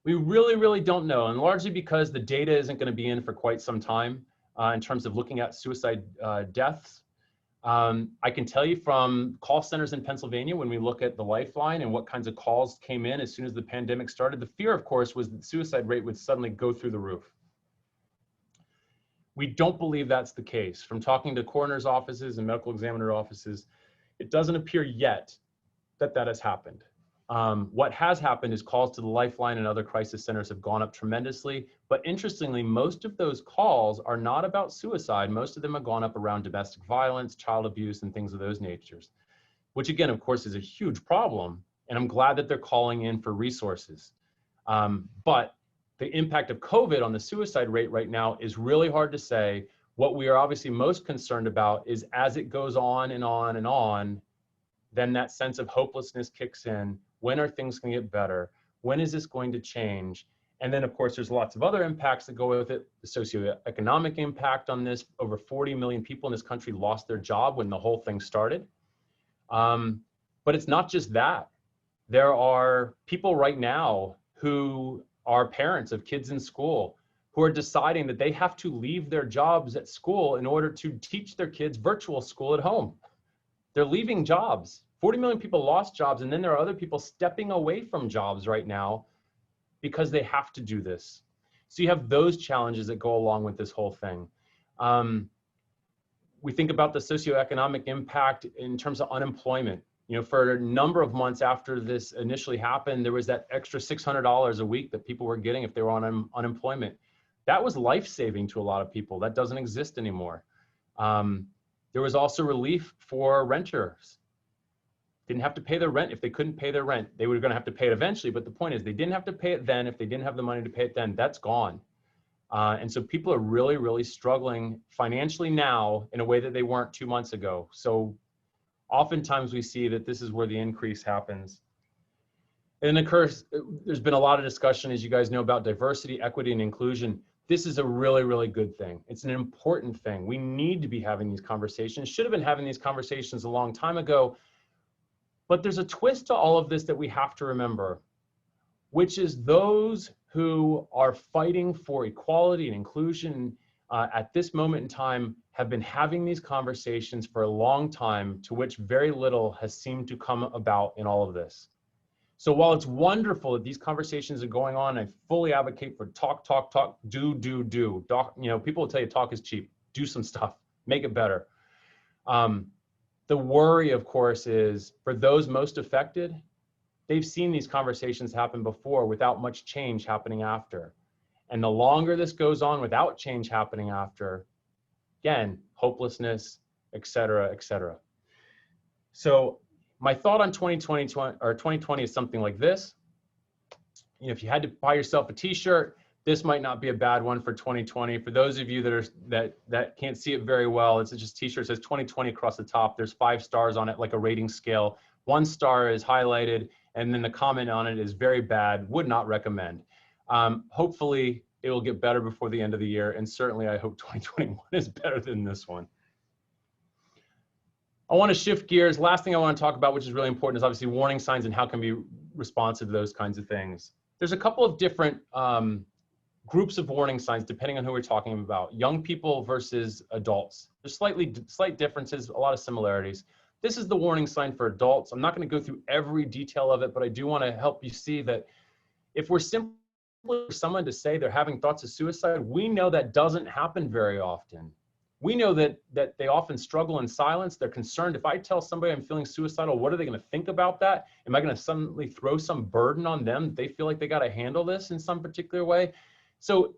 We really, really don't know. And largely because the data isn't going to be in for quite some time in terms of looking at suicide deaths. I can tell you from call centers in Pennsylvania, when we look at the Lifeline and what kinds of calls came in as soon as the pandemic started, the fear, of course, was that the suicide rate would suddenly go through the roof. We don't believe that's the case. From talking to coroner's offices and medical examiner offices, it doesn't appear yet that that has happened. What has happened is calls to the Lifeline and other crisis centers have gone up tremendously. But interestingly, most of those calls are not about suicide. Most of them have gone up around domestic violence, child abuse, and things of those natures, which again, of course, is a huge problem. And I'm glad that they're calling in for resources. But the impact of COVID on the suicide rate right now is really hard to say. What we are obviously most concerned about is as it goes on and on and on, then that sense of hopelessness kicks in. When are things going to get better? When is this going to change? And then, of course, there's lots of other impacts that go with it. The socioeconomic impact on this. Over 40 million people in this country lost their job when the whole thing started. But it's not just that. There are people right now who are parents of kids in school who are deciding that they have to leave their jobs at school in order to teach their kids virtual school at home. They're leaving jobs. 40 million people lost jobs, and then there are other people stepping away from jobs right now because they have to do this. So you have those challenges that go along with this whole thing. We think about the socioeconomic impact in terms of unemployment. You know, for a number of months after this initially happened, there was that extra $600 a week that people were getting if they were on unemployment. That was life-saving to a lot of people. That doesn't exist anymore. There was also relief for renters. Didn't have to pay their rent if they couldn't pay their rent. They were going to have to pay it eventually, but the point is they didn't have to pay it then if they didn't have the money to pay it then. That's gone. And so people are really, really struggling financially now in a way that they weren't 2 months ago. So oftentimes we see that this is where the increase happens. And of course, there's been a lot of discussion, as you guys know, about diversity, equity, and inclusion. This is a really, really good thing. It's an important thing. We need to be having these conversations, should have been having these conversations a long time ago. But there's a twist to all of this that we have to remember, which is those who are fighting for equality and inclusion at this moment in time have been having these conversations for a long time, to which very little has seemed to come about in all of this. So while it's wonderful that these conversations are going on, I fully advocate for talk, talk, talk, do. You know, people will tell you talk is cheap. Do some stuff, make it better. The worry, of course, is for those most affected, they've seen these conversations happen before without much change happening after. And the longer this goes on without change happening after, again, hopelessness, et cetera, et cetera. So my thought on 2020 is something like this. You know, if you had to buy yourself a t-shirt, this might not be a bad one for 2020. For those of you that can't see it very well, it's just t-shirt says 2020 across the top. There's 5 stars on it, like a rating scale. 1 star is highlighted, and then the comment on it is very bad, would not recommend. Hopefully it will get better before the end of the year, and certainly I hope 2021 is better than this one. I want to shift gears. Last thing I want to talk about, which is really important, is obviously warning signs and how can we be responsive to those kinds of things. There's a couple of different groups of warning signs depending on who we're talking about. Young people versus adults. There's slight differences, a lot of similarities. This is the warning sign for adults. I'm not going to go through every detail of it, but I do want to help you see that if we're simply for someone to say they're having thoughts of suicide, we know that doesn't happen very often. We know that they often struggle in silence. They're concerned. If I tell somebody I'm feeling suicidal, what are they going to think about that? Am I going to suddenly throw some burden on them? They feel like they got to handle this in some particular way. So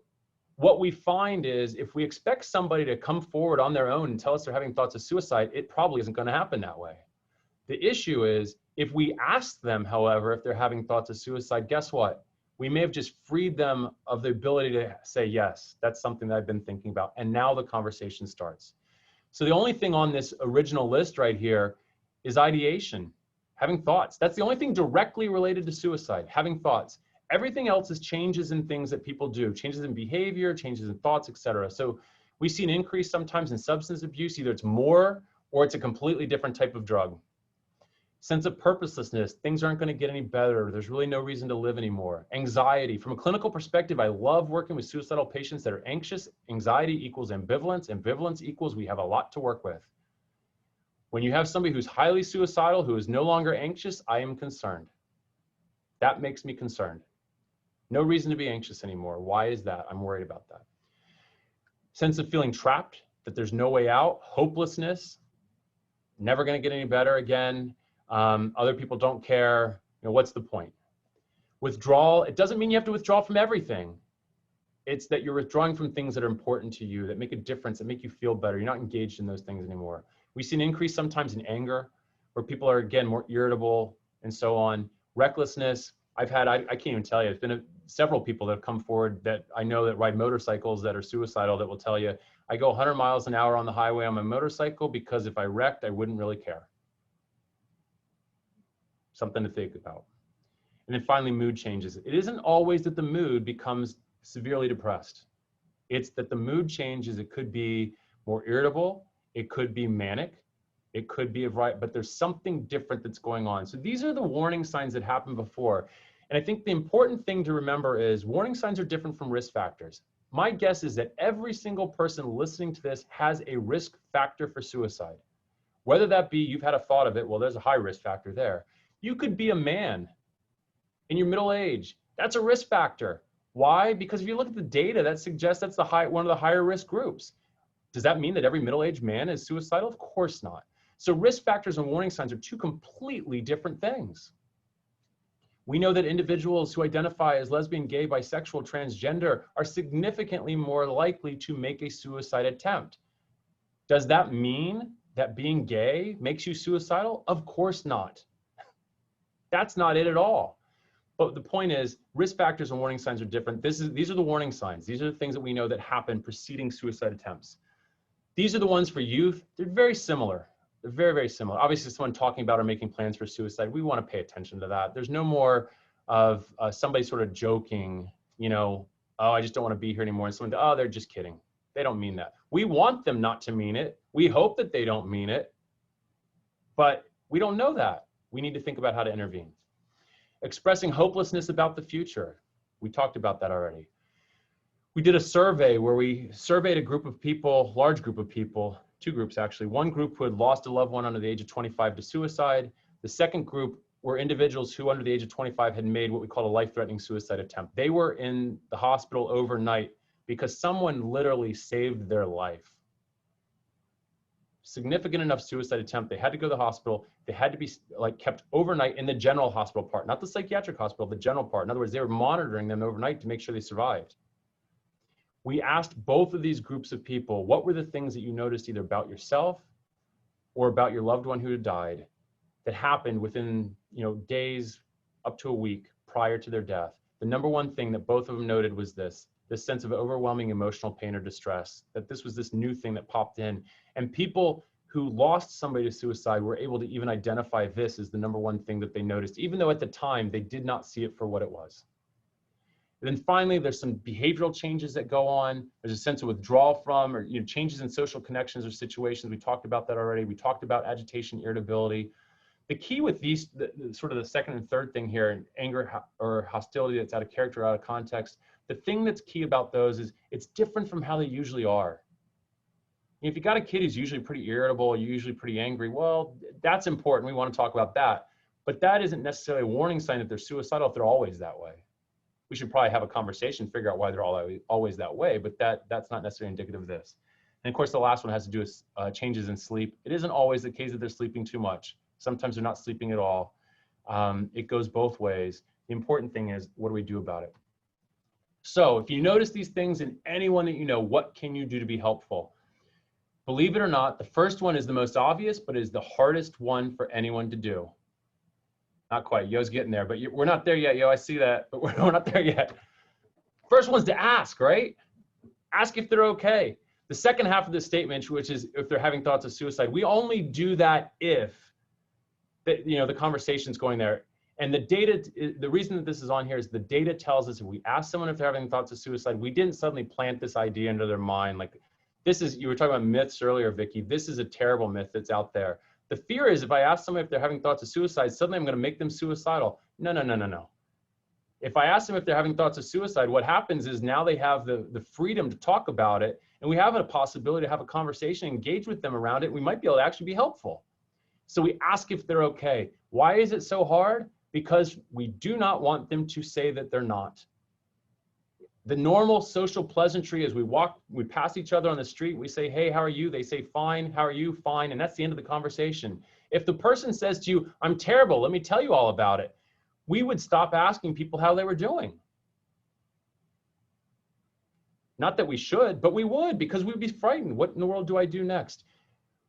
what we find is if we expect somebody to come forward on their own and tell us they're having thoughts of suicide, it probably isn't going to happen that way. The issue is if we ask them, however, if they're having thoughts of suicide, guess what? We may have just freed them of the ability to say, yes, that's something that I've been thinking about. And now the conversation starts. So the only thing on this original list right here is ideation, having thoughts. That's the only thing directly related to suicide, having thoughts. Everything else is changes in things that people do, changes in behavior, changes in thoughts, et cetera. So we see an increase sometimes in substance abuse. Either it's more or it's a completely different type of drug. Sense of purposelessness, things aren't going to get any better. There's really no reason to live anymore. Anxiety, from a clinical perspective, I love working with suicidal patients that are anxious. Anxiety equals ambivalence. Ambivalence equals we have a lot to work with. When you have somebody who's highly suicidal, who is no longer anxious, I am concerned. That makes me concerned. No reason to be anxious anymore. Why is that? I'm worried about that. Sense of feeling trapped, that there's no way out, hopelessness, never going to get any better again. Other people don't care. You know, what's the point? Withdrawal, it doesn't mean you have to withdraw from everything. It's that you're withdrawing from things that are important to you, that make a difference, that make you feel better. You're not engaged in those things anymore. We see an increase sometimes in anger, where people are, again, more irritable and so on. Recklessness, I can't even tell you, it's been several people that have come forward that I know that ride motorcycles that are suicidal that will tell you, I go 100 miles an hour on the highway on my motorcycle because if I wrecked, I wouldn't really care. Something to think about. And then finally, mood changes. It isn't always that the mood becomes severely depressed. It's that the mood changes. It could be more irritable. It could be manic. It could be a variety, but there's something different that's going on. So these are the warning signs that happened before. And I think the important thing to remember is warning signs are different from risk factors. My guess is that every single person listening to this has a risk factor for suicide. Whether that be you've had a thought of it, well, there's a high risk factor there. You could be a man in your middle age. That's a risk factor. Why? Because if you look at the data, that suggests that's one of the higher risk groups. Does that mean that every middle-aged man is suicidal? Of course not. So risk factors and warning signs are two completely different things. We know that individuals who identify as lesbian, gay, bisexual, transgender are significantly more likely to make a suicide attempt. Does that mean that being gay makes you suicidal? Of course not. That's not it at all. But the point is, risk factors and warning signs are different. These are the warning signs. These are the things that we know that happen preceding suicide attempts. These are the ones for youth. They're very similar. They're very, very similar. Obviously, someone talking about or making plans for suicide, we want to pay attention to that. There's no more of somebody sort of joking, you know, oh, I just don't want to be here anymore. And someone, oh, they're just kidding. They don't mean that. We want them not to mean it. We hope that they don't mean it, but we don't know that. We need to think about how to intervene. Expressing hopelessness about the future. We talked about that already. We did a survey where we surveyed a group of people, large group of people, two groups actually. One group who had lost a loved one under the age of 25 to suicide. The second group were individuals who under the age of 25 had made what we call a life-threatening suicide attempt. They were in the hospital overnight because someone literally saved their life. Significant enough suicide attempt, they had to go to the hospital. They had to be like kept overnight in the general hospital part, not the psychiatric hospital, the general part. In other words, they were monitoring them overnight to make sure they survived. We asked both of these groups of people, what were the things that you noticed either about yourself or about your loved one who had died that happened within, you know, days up to a week prior to their death? The number one thing that both of them noted was this sense of overwhelming emotional pain or distress, that this was this new thing that popped in. And people who lost somebody to suicide were able to even identify this as the number one thing that they noticed, even though at the time they did not see it for what it was. And then finally, there's some behavioral changes that go on. There's a sense of withdrawal from, or, you know, changes in social connections or situations. We talked about that already. We talked about agitation, irritability. The key with these, sort of the second and third thing here, anger or hostility that's out of character, out of context, the thing that's key about those is it's different from how they usually are. If you got a kid who's usually pretty irritable, usually pretty angry, well, that's important. We want to talk about that. But that isn't necessarily a warning sign that they're suicidal if they're always that way. We should probably have a conversation, figure out why they're always that way, but that's not necessarily indicative of this. And of course, the last one has to do with changes in sleep. It isn't always the case that they're sleeping too much. Sometimes they're not sleeping at all. It goes both ways. The important thing is, what do we do about it? So if you notice these things in anyone that you know, what can you do to be helpful? Believe it or not, the first one is the most obvious, but is the hardest one for anyone to do. Not quite, Yo's getting there, but we're not there yet, Yo, I see that, but we're not there yet. First one's to ask, right? Ask if they're okay. The second half of the statement, which is if they're having thoughts of suicide, we only do that if, the conversation's going there. And the data, the reason that this is on here is the data tells us if we ask someone if they're having thoughts of suicide, we didn't suddenly plant this idea into their mind. Like, this is, you were talking about myths earlier, Vicky. This is a terrible myth that's out there. The fear is if I ask someone if they're having thoughts of suicide, suddenly I'm going to make them suicidal. No. If I ask them if they're having thoughts of suicide, what happens is now they have the freedom to talk about it, and we have a possibility to have a conversation, engage with them around it. We might be able to actually be helpful. So we ask if they're okay. Why is it so hard? Because we do not want them to say that they're not. The normal social pleasantry is we pass each other on the street, we say, hey, how are you? They say, fine, how are you? Fine, and that's the end of the conversation. If the person says to you, I'm terrible, let me tell you all about it, we would stop asking people how they were doing. Not that we should, but we would, because we'd be frightened. What in the world do I do next?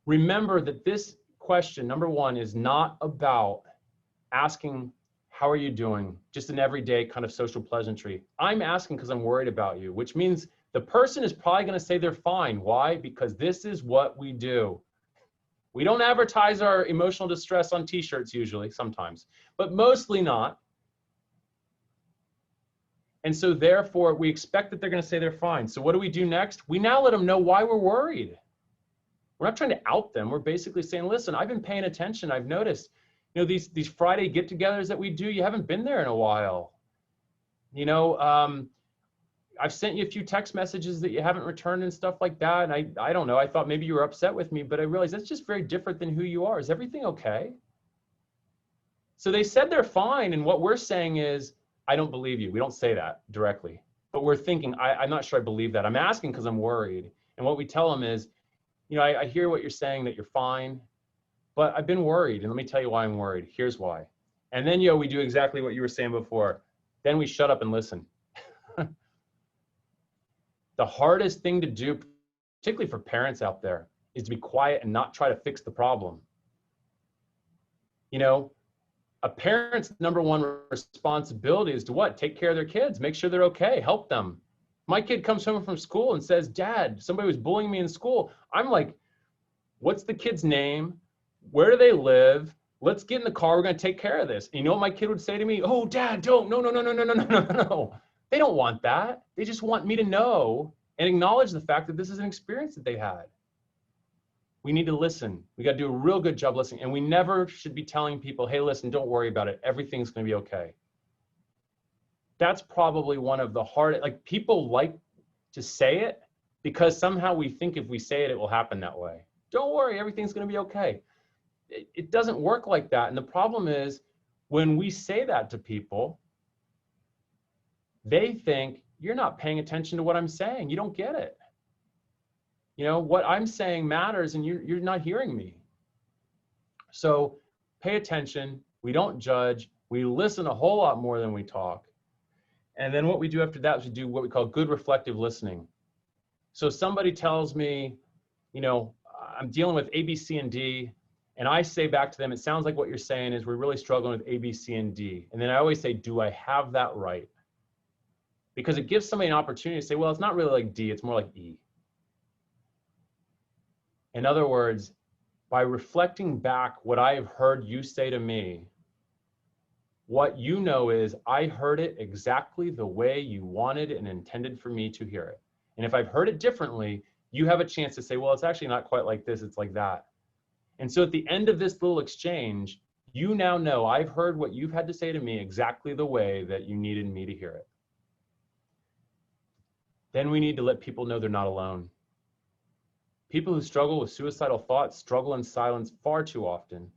Remember that this question, number one, is not about asking, how are you doing? Just an everyday kind of social pleasantry. I'm asking because I'm worried about you, which means the person is probably going to say they're fine. Why? Because this is what we do. We don't advertise our emotional distress on t-shirts usually, sometimes, but mostly not. And so therefore we expect that they're going to say they're fine. So what do we do next? We now let them know why we're worried. We're not trying to out them. We're basically saying, listen, I've been paying attention. I've noticed, these Friday get-togethers that we do, you haven't been there in a while. I've sent you a few text messages that you haven't returned and stuff like that. And I don't know, I thought maybe you were upset with me, but I realized that's just very different than who you are. Is everything okay? So they said they're fine. And what we're saying is, I don't believe you. We don't say that directly, but we're thinking, I'm not sure I believe that. I'm asking because I'm worried. And what we tell them is, you know, I hear what you're saying, that you're fine, but I've been worried, and let me tell you why I'm worried. Here's why. And then, we do exactly what you were saying before. Then we shut up and listen. The hardest thing to do, particularly for parents out there, is to be quiet and not try to fix the problem. You know, a parent's number one responsibility is to what? Take care of their kids, make sure they're okay, help them. My kid comes home from school and says, Dad, somebody was bullying me in school. I'm like, what's the kid's name? Where do they live? Let's get in the car. We're going to take care of this. And you know what my kid would say to me? Oh, Dad, don't. No, no, no, no, no, no, no, no, no. They don't want that. They just want me to know and acknowledge the fact that this is an experience that they had. We need to listen. We got to do a real good job listening. And we never should be telling people, hey, listen, don't worry about it. Everything's going to be okay. That's probably one of the hardest, like, people like to say it because somehow we think if we say it, it will happen that way. Don't worry, everything's going to be okay. It doesn't work like that. And the problem is when we say that to people, they think you're not paying attention to what I'm saying. You don't get it. You know, what I'm saying matters and you're not hearing me. So pay attention. We don't judge. We listen a whole lot more than we talk. And then what we do after that is we do what we call good reflective listening. So somebody tells me, you know, I'm dealing with A, B, C, and D. And I say back to them, it sounds like what you're saying is we're really struggling with A, B, C, and D. And then I always say, do I have that right? Because it gives somebody an opportunity to say, well, it's not really like D, it's more like E. In other words, by reflecting back what I have heard you say to me, what you know is I heard it exactly the way you wanted and intended for me to hear it. And if I've heard it differently, you have a chance to say, well, it's actually not quite like this, it's like that. And so at the end of this little exchange, you now know I've heard what you've had to say to me exactly the way that you needed me to hear it. Then we need to let people know they're not alone. People who struggle with suicidal thoughts struggle in silence far too often.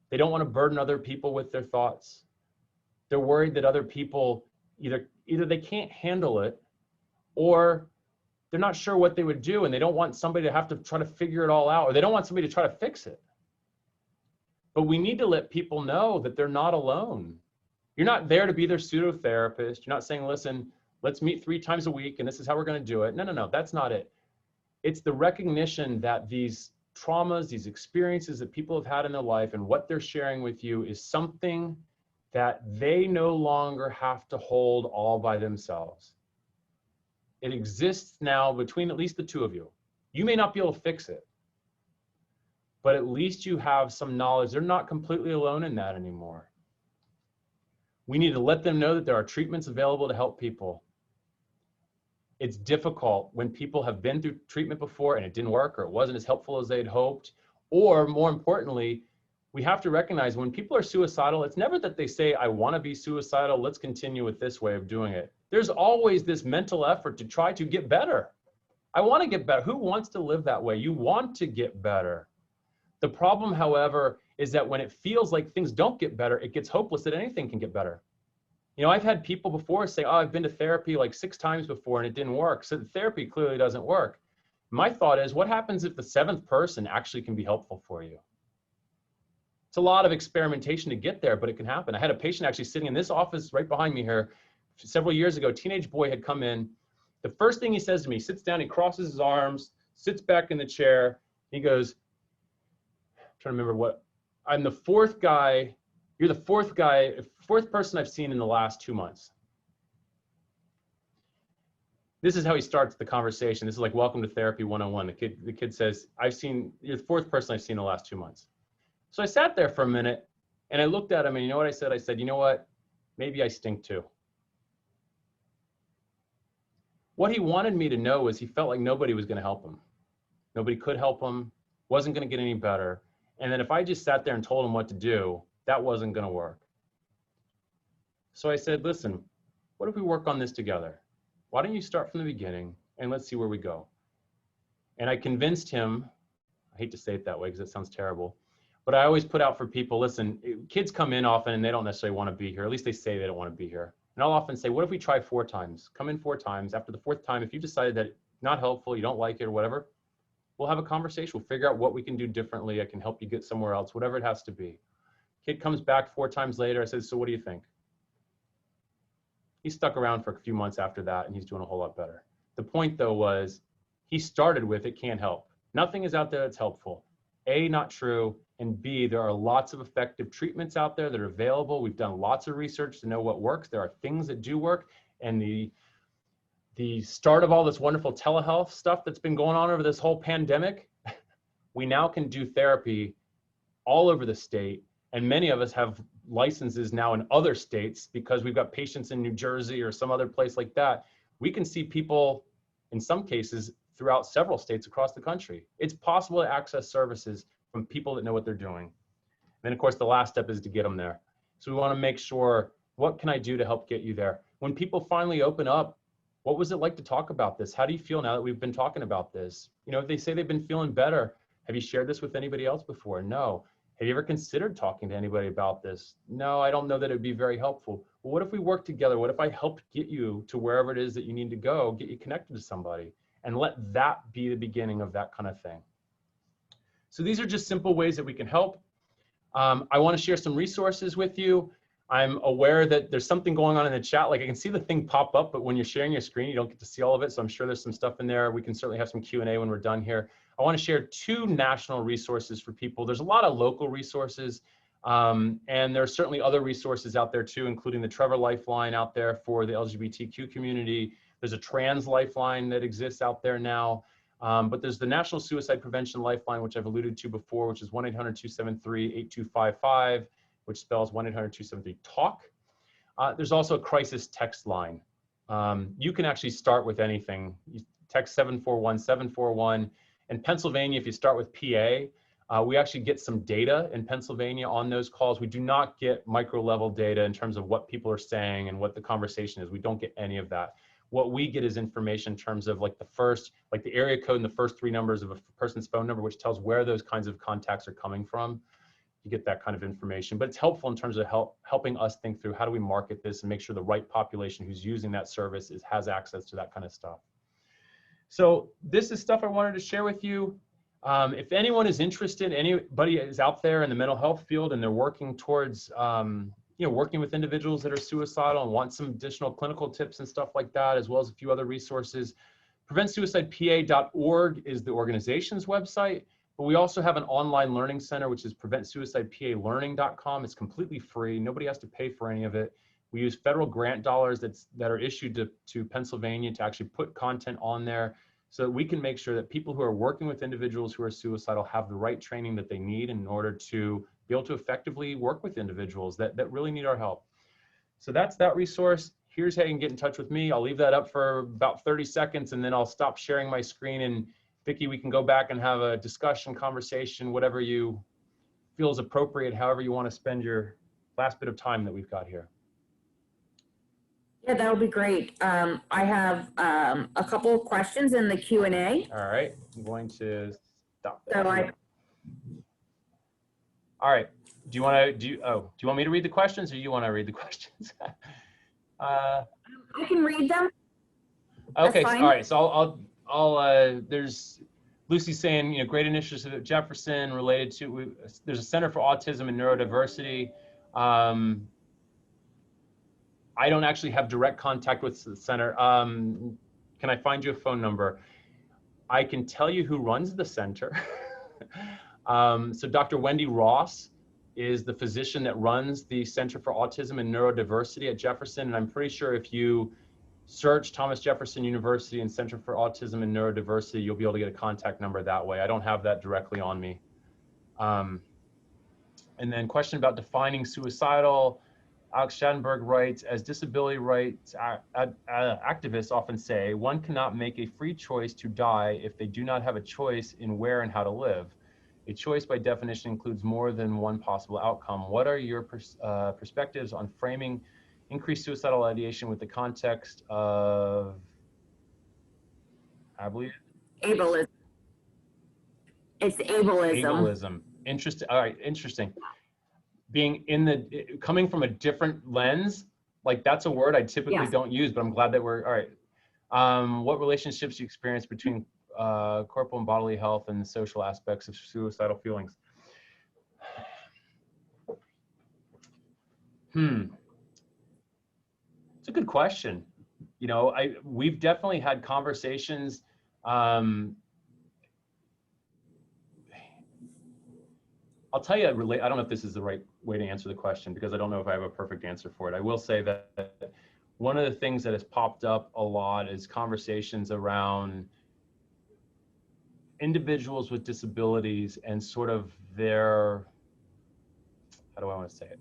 They don't want to burden other people with their thoughts. They're worried that other people, either they can't handle it or they're not sure what they would do and they don't want somebody to have to try to figure it all out, or they don't want somebody to try to fix it. But we need to let people know that they're not alone. You're not there to be their pseudo-therapist. You're not saying, listen, let's meet 3 times a week and this is how we're going to do it. No, no, no, that's not it. It's the recognition that these traumas, these experiences that people have had in their life and what they're sharing with you is something that they no longer have to hold all by themselves. It exists now between at least the two of you. You may not be able to fix it, but at least you have some knowledge. They're not completely alone in that anymore. We need to let them know that there are treatments available to help people. It's difficult when people have been through treatment before and it didn't work, or it wasn't as helpful as they'd hoped. Or more importantly, we have to recognize when people are suicidal, it's never that they say, I want to be suicidal, let's continue with this way of doing it. There's always this mental effort to try to get better. I want to get better. Who wants to live that way? You want to get better. The problem, however, is that when it feels like things don't get better, it gets hopeless that anything can get better. You know, I've had people before say, oh, I've been to therapy like 6 times before and it didn't work. So the therapy clearly doesn't work. My thought is, what happens if the 7th person actually can be helpful for you? It's a lot of experimentation to get there, but it can happen. I had a patient actually sitting in this office right behind me here several years ago. A teenage boy had come in. The first thing he says to me, sits down, he crosses his arms, sits back in the chair. He goes, I'm trying to remember what, I'm the 4th guy. You're the 4th guy, 4th person I've seen in the last 2 months. This is how he starts the conversation. This is like welcome to therapy 101. The kid says, you're the 4th person I've seen in the last 2 months. So I sat there for a minute and I looked at him and you know what I said? I said, you know what? Maybe I stink too. What he wanted me to know was he felt like nobody was going to help him. Nobody could help him, wasn't going to get any better. And then if I just sat there and told him what to do, that wasn't going to work. So I said, listen, what if we work on this together? Why don't you start from the beginning and let's see where we go? And I convinced him, I hate to say it that way because it sounds terrible, but I always put out for people, listen, kids come in often and they don't necessarily want to be here. At least they say they don't want to be here. And I'll often say, what if we try 4 times? Come in 4 times. After the 4th time, if you decided that it's not helpful, you don't like it or whatever, We'll have a conversation. We'll figure out what we can do differently. I can help you get somewhere else, whatever it has to be. Kid comes back 4 times later. I said, so what do you think? He stuck around for a few months after that, and he's doing a whole lot better. The point, though, was he started with it can't help. Nothing is out there that's helpful. A, not true, and B, there are lots of effective treatments out there that are available. We've done lots of research to know what works. There are things that do work, and the start of all this wonderful telehealth stuff that's been going on over this whole pandemic, we now can do therapy all over the state, and many of us have licenses now in other states because we've got patients in New Jersey or some other place like that. We can see people, in some cases, throughout several states across the country. It's possible to access services from people that know what they're doing. And then, of course, the last step is to get them there. So we want to make sure, what can I do to help get you there? When people finally open up, what was it like to talk about this? How do you feel now that we've been talking about this? You know, if they say they've been feeling better, have you shared this with anybody else before? No. Have you ever considered talking to anybody about this? No, I don't know that it'd be very helpful. Well, what if we work together? What if I helped get you to wherever it is that you need to go, get you connected to somebody, and let that be the beginning of that kind of thing? So these are just simple ways that we can help. I want to share some resources with you. I'm aware that there's something going on in the chat. Like, I can see the thing pop up, but when you're sharing your screen, you don't get to see all of it. So I'm sure there's some stuff in there. We can certainly have some Q&A when we're done here. I want to share 2 national resources for people. There's a lot of local resources, and there are certainly other resources out there too, including the Trevor Lifeline out there for the LGBTQ community. There's a trans lifeline that exists out there now, but there's the National Suicide Prevention Lifeline, which I've alluded to before, which is 1-800-273-8255, which spells 1-800-273-TALK. There's also a crisis text line. You can actually start with anything. You text 741-741. In Pennsylvania, if you start with PA, we actually get some data in Pennsylvania on those calls. We do not get micro level data in terms of what people are saying and what the conversation is. We don't get any of that. What we get is information in terms of like the area code and the first 3 numbers of a person's phone number, which tells where those kinds of contacts are coming from. You get that kind of information, but it's helpful in terms of helping us think through how do we market this and make sure the right population who's using that service has access to that kind of stuff. So this is stuff I wanted to share with you. If anyone is interested, anybody is out there in the mental health field and they're working towards, working with individuals that are suicidal and want some additional clinical tips and stuff like that, as well as a few other resources, PreventSuicidePA.org is the organization's website, but we also have an online learning center, which is PreventSuicidePALearning.com. It's completely free. Nobody has to pay for any of it. We use federal grant dollars that are issued to Pennsylvania to actually put content on there so that we can make sure that people who are working with individuals who are suicidal have the right training that they need in order to be able to effectively work with individuals that really need our help. So that's that resource. Here's how you can get in touch with me. I'll leave that up for about 30 seconds and then I'll stop sharing my screen. And Vicki, we can go back and have a discussion, conversation, whatever you feel is appropriate, however you want to spend your last bit of time that we've got here. Yeah, that'll be great. I have a couple of questions in the Q&A. All right, I'm going to stop that. So all right, do you want me to read the questions or you want to read the questions? I can read them. Okay, all right, so there's Lucy saying, great initiatives at Jefferson related to, there's a Center for Autism and Neurodiversity. I don't actually have direct contact with the center. Can I find you a phone number? I can tell you who runs the center. So Dr. Wendy Ross is the physician that runs the Center for Autism and Neurodiversity at Jefferson. And I'm pretty sure if you search Thomas Jefferson University and Center for Autism and Neurodiversity, you'll be able to get a contact number that way. I don't have that directly on me. And then question about defining suicidal. Alex Schadenberg writes, as disability rights activists often say, one cannot make a free choice to die if they do not have a choice in where and how to live. A choice by definition includes more than one possible outcome. What are your perspectives on framing increased suicidal ideation with the context of, I believe? Ableism. It's ableism. Ableism. Interesting. All right, interesting. Coming from a different lens, like that's a word I typically don't use, but I'm glad that we're, all right. What relationships you experience between corporal and bodily health and the social aspects of suicidal feelings. It's a good question. You know, we've definitely had conversations. I'll tell you, I don't know if this is the right way to answer the question because I don't know if I have a perfect answer for it. I will say that one of the things that has popped up a lot is conversations around individuals with disabilities and sort of their, how do I want to say it?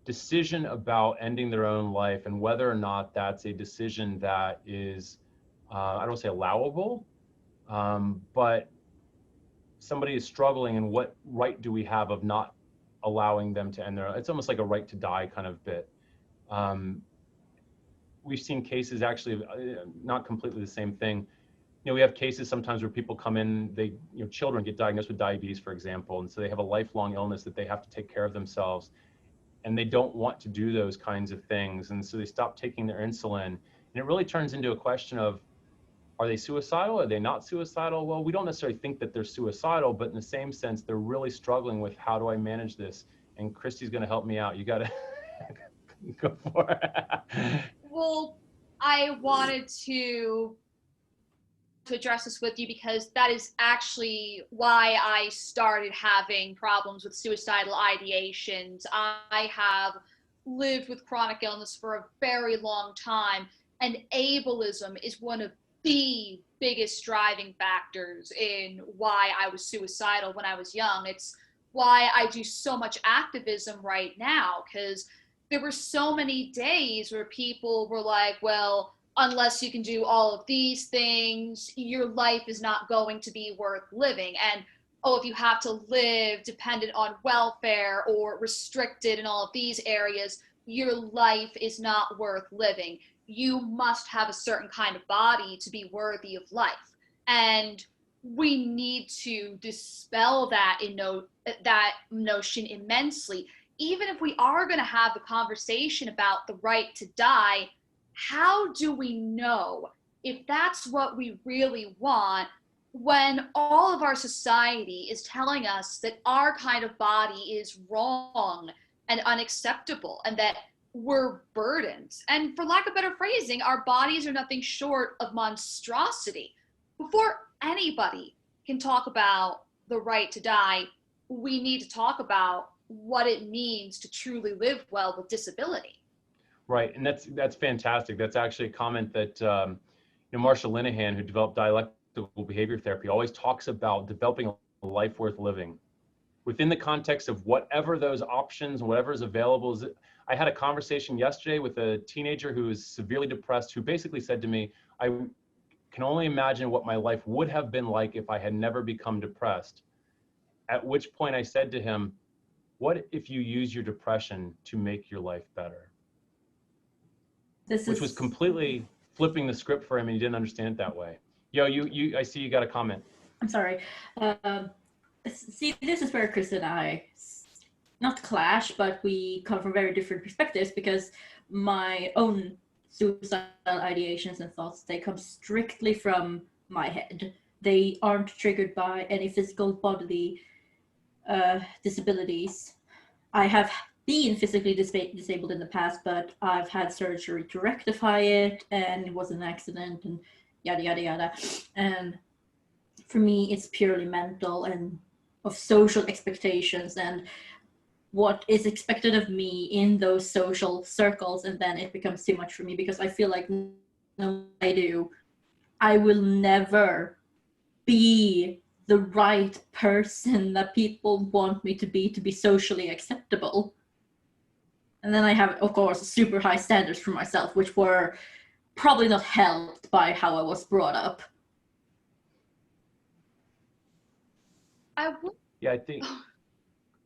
Decision about ending their own life and whether or not that's a decision that is, I don't say allowable, but somebody is struggling and what right do we have of not allowing them to end their, it's almost like a right to die kind of bit. We've seen cases actually, not completely the same thing. You know, we have cases sometimes where people come in, children get diagnosed with diabetes, for example, and so they have a lifelong illness that they have to take care of themselves, and they don't want to do those kinds of things, and so they stop taking their insulin, and it really turns into a question of, are they suicidal? Are they not suicidal? Well, we don't necessarily think that they're suicidal, but in the same sense, they're really struggling with how do I manage this? And Christy's going to help me out. You got to go for it. Well, I wanted to address this with you because that is actually why I started having problems with suicidal ideations. I have lived with chronic illness for a very long time, and ableism is one of the biggest driving factors in why I was suicidal when I was young. It's why I do so much activism right now, because there were so many days where people were like, well, unless you can do all of these things, your life is not going to be worth living. And oh, if you have to live dependent on welfare or restricted in all of these areas, your life is not worth living. You must have a certain kind of body to be worthy of life. And we need to dispel that that notion immensely. Even if we are going to have the conversation about the right to die, how do we know if that's what we really want when all of our society is telling us that our kind of body is wrong and unacceptable and that we're burdens? And for lack of better phrasing, our bodies are nothing short of monstrosity. Before anybody can talk about the right to die, we need to talk about what it means to truly live well with disability. Right, and that's fantastic. That's actually a comment that Marsha Linehan, who developed dialectical behavior therapy, always talks about developing a life worth living within the context of whatever those options, whatever is available. I had a conversation yesterday with a teenager who is severely depressed, who basically said to me, I can only imagine what my life would have been like if I had never become depressed. At which point I said to him, what if you use your depression to make your life better? Which was completely flipping the script for him, and he didn't understand it that way. Yo, I see you got a comment. I'm sorry. See, this is where Chris and I, not clash, but we come from very different perspectives, because my own suicidal ideations and thoughts, they come strictly from my head. They aren't triggered by any physical bodily disabilities. I have been physically disabled in the past, but I've had surgery to rectify it, and it was an accident, and yada yada yada. And for me, it's purely mental and of social expectations and what is expected of me in those social circles, and then it becomes too much for me, because I feel like no, I will never be the right person that people want me to be socially acceptable. And then I have, of course, super high standards for myself, which were probably not helped by how I was brought up. Yeah, I think.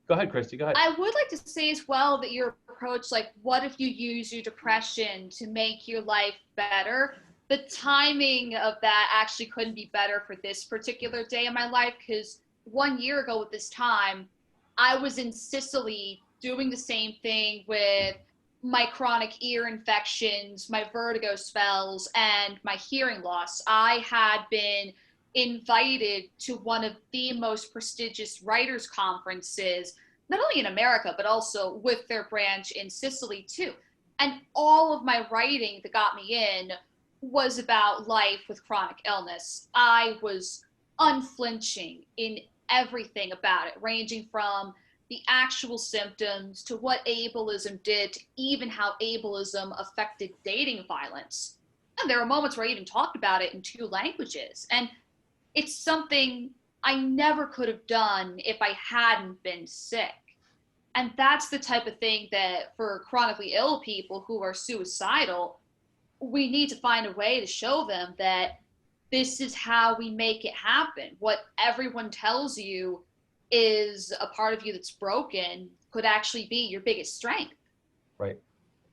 Go ahead, Christy, go ahead. I would like to say as well that your approach, like, what if you use your depression to make your life better? The timing of that actually couldn't be better for this particular day in my life, because 1 year ago at this time, I was in Sicily doing the same thing with my chronic ear infections, my vertigo spells, and my hearing loss. I had been invited to one of the most prestigious writers conferences, not only in America, but also with their branch in Sicily too. And all of my writing that got me in was about life with chronic illness. I was unflinching in everything about it, ranging from the actual symptoms to what ableism did to even how ableism affected dating violence. And there are moments where I even talked about it in 2 languages. And it's something I never could have done if I hadn't been sick. And that's the type of thing that for chronically ill people who are suicidal, we need to find a way to show them that this is how we make it happen. What everyone tells you is a part of you that's broken could actually be your biggest strength. Right.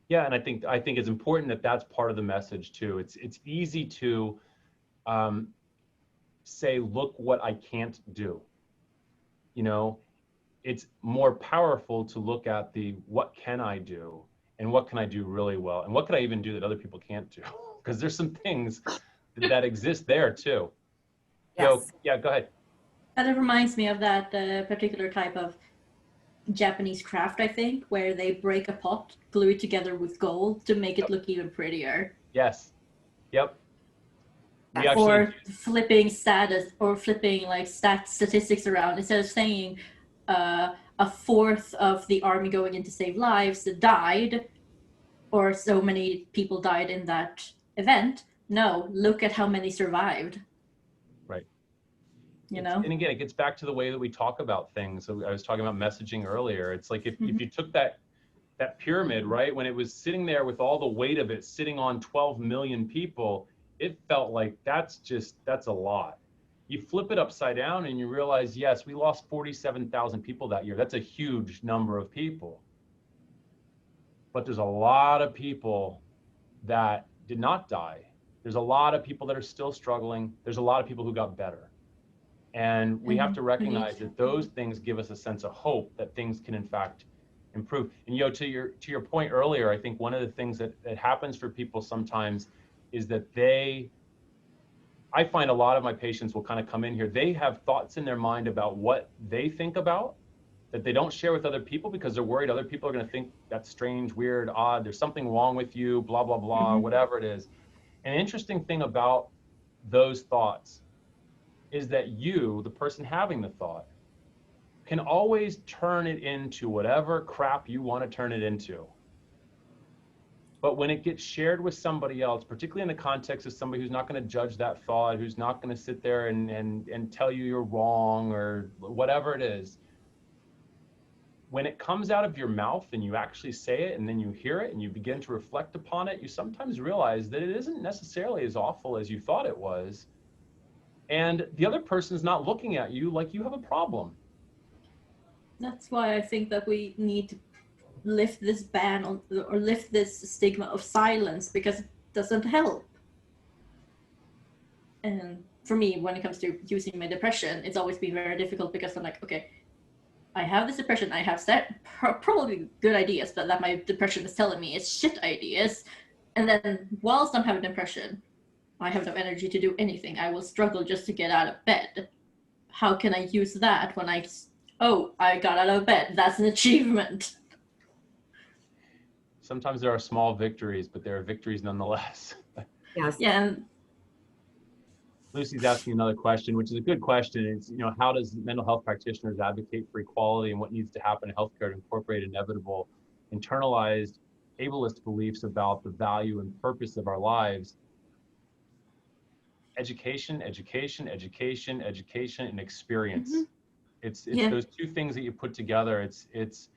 Yeah, and I think it's important that that's part of the message too. It's easy to say, look what I can't do. You know, it's more powerful to look at the what can I do and what can I do really well and what can I even do that other people can't do, because there's some things that exist there too. Yes. Yo, yeah, go ahead. That reminds me of that particular type of Japanese craft, I think, where they break a pot, glue it together with gold to make it look even prettier. Yes. Yep. We Or flipping status, or flipping like statistics around. Instead of saying a fourth of the army going in to save lives died, or so many people died in that event. No, look at how many survived. Right. You know? And again, it gets back to the way that we talk about things. So I was talking about messaging earlier. It's like if you took that pyramid, right, when it was sitting there with all the weight of it sitting on 12 million people, it felt like that's a lot. You flip it upside down and you realize, yes, we lost 47,000 people that year. That's a huge number of people. But there's a lot of people that did not die. There's a lot of people that are still struggling. There's a lot of people who got better. And we have to recognize that those things give us a sense of hope that things can in fact improve. And to your point earlier, I think one of the things that happens for people sometimes is that I find a lot of my patients will kind of come in here, they have thoughts in their mind about what they think about that they don't share with other people because they're worried other people are going to think that's strange, weird, odd, there's something wrong with you, blah, blah, blah, whatever it is. An interesting thing about those thoughts is that you, the person having the thought, can always turn it into whatever crap you want to turn it into. But when it gets shared with somebody else, particularly in the context of somebody who's not going to judge that thought, who's not going to sit there and tell you you're wrong or whatever it is, when it comes out of your mouth and you actually say it and then you hear it and you begin to reflect upon it, you sometimes realize that it isn't necessarily as awful as you thought it was. And the other person's not looking at you like you have a problem. That's why I think that we need to lift this ban or lift this stigma of silence, because it doesn't help. And for me, when it comes to using my depression, it's always been very difficult because I'm like, okay, I have this depression, I have probably good ideas, but that my depression is telling me it's shit ideas. And then whilst I'm having depression, I have no energy to do anything. I will struggle just to get out of bed. How can I use that when I got out of bed? That's an achievement. Sometimes there are small victories, but there are victories nonetheless. Yes. Yeah. Lucy's asking another question, which is a good question. It's, how does mental health practitioners advocate for equality and what needs to happen in healthcare to incorporate inevitable internalized ableist beliefs about the value and purpose of our lives? Education, education, education, education, and experience. It's those two things that you put together. It's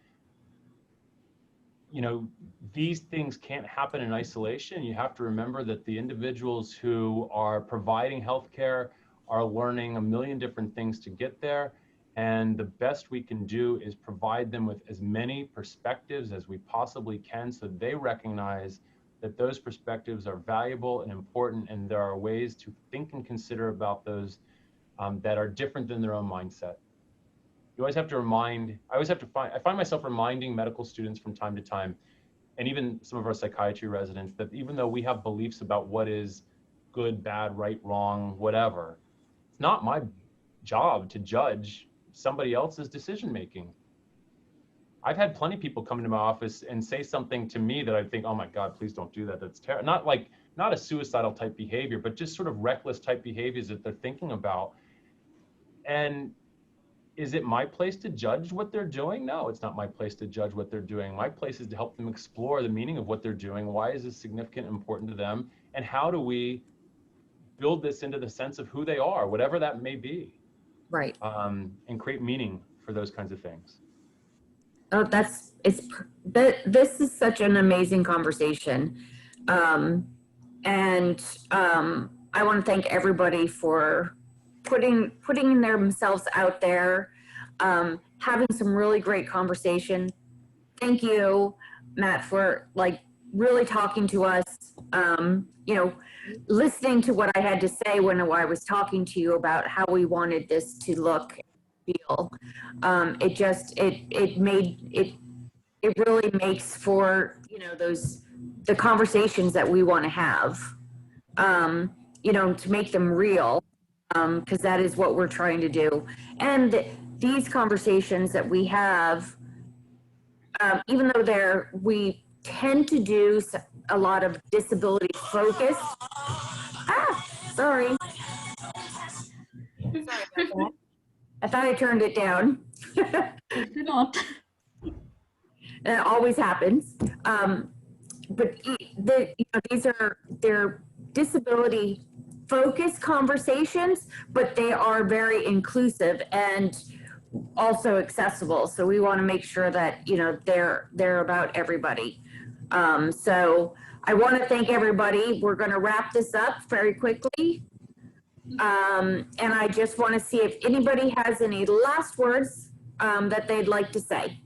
these things can't happen in isolation. You have to remember that the individuals who are providing healthcare are learning a million different things to get there. And the best we can do is provide them with as many perspectives as we possibly can so they recognize that those perspectives are valuable and important, and there are ways to think and consider about those that are different than their own mindset. You always have to I find myself reminding medical students from time to time, and even some of our psychiatry residents, that even though we have beliefs about what is good, bad, right, wrong, whatever, It's not my job to judge somebody else's decision making. I've had plenty of people come into my office and say something to me that I think, oh my God, please don't do that. That's terrible. Not a suicidal type behavior, but just sort of reckless type behaviors that they're thinking about. And is it my place to judge what they're doing? No, it's not my place to judge what they're doing. My place is to help them explore the meaning of what they're doing. Why is this significant and important to them? And how do we build this into the sense of who they are, whatever that may be, Right. and create meaning for those kinds of things. Oh, this is such an amazing conversation. I want to thank everybody for putting themselves out there, having some really great conversation. Thank you, Matt, for like really talking to us, listening to what I had to say when I was talking to you about how we wanted this to look, feel. It really makes for, the conversations that we want to have, to make them real, because that is what we're trying to do. And these conversations that we have, even though we tend to do a lot of disability focused. Sorry. Sorry about that. I thought I turned it down. Did not. It always happens. But they're disability focused conversations, but they are very inclusive and also accessible. So we want to make sure that, they're about everybody. So I want to thank everybody. We're going to wrap this up very quickly. And I just want to see if anybody has any last words that they'd like to say.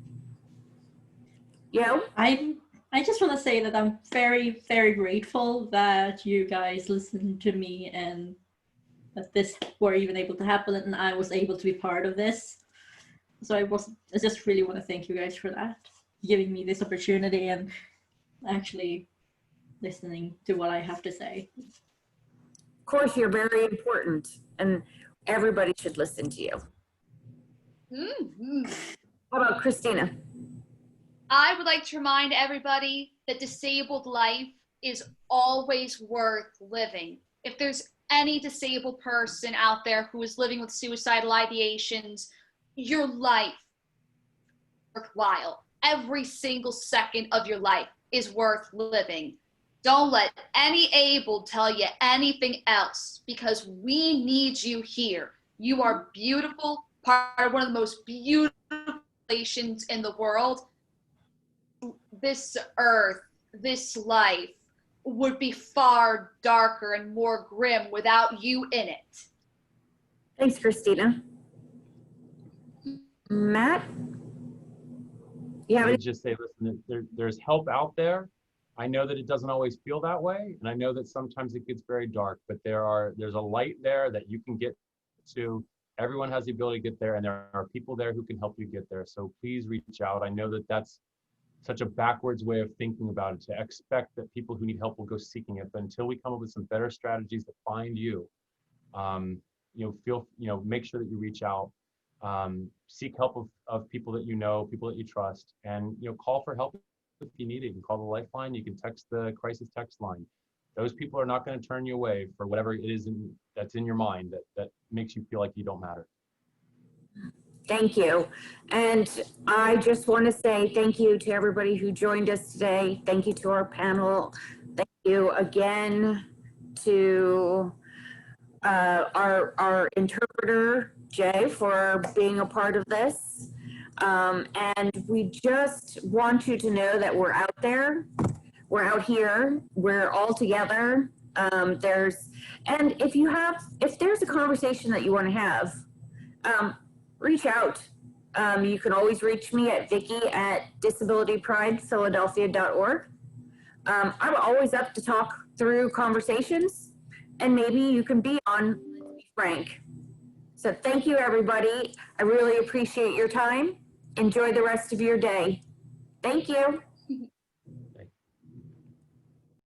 I just want to say that I'm very, very grateful that you guys listened to me and that this were even able to happen and I was able to be part of this. So I just really want to thank you guys for that, giving me this opportunity and actually listening to what I have to say. Of course, you're very important and everybody should listen to you. Mm-hmm. How about Christina? I would like to remind everybody that disabled life is always worth living. If there's any disabled person out there who is living with suicidal ideations, your life is worthwhile. Every single second of your life is worth living. Don't let any able tell you anything else, because we need you here. You are beautiful, part of one of the most beautiful nations in the world. This earth, this life would be far darker and more grim without you in it. Thanks, Christina. Matt? I would just say, listen, there's help out there. I know that it doesn't always feel that way, and I know that sometimes it gets very dark, but there's a light there that you can get to. Everyone has the ability to get there, and there are people there who can help you get there. So please reach out. I know that that's such a backwards way of thinking about it, to expect that people who need help will go seeking it. But until we come up with some better strategies that find you, make sure that you reach out, seek help of people that you know, people that you trust, and call for help if you need it. You can call the lifeline. You can text the crisis text line. Those people are not going to turn you away for whatever it is that's in your mind that makes you feel like you don't matter. Thank you. And I just want to say thank you to everybody who joined us today. Thank you to our panel. Thank you again to our interpreter, Jay, for being a part of this. And we just want you to know that we're out there. We're out here. We're all together. And if there's a conversation that you want to have, reach out. You can always reach me at Vicky@disabilitypridephiladelphia.org. I'm always up to talk through conversations, and maybe you can be on Frank. So thank you, everybody. I really appreciate your time. Enjoy the rest of your day. Thank you.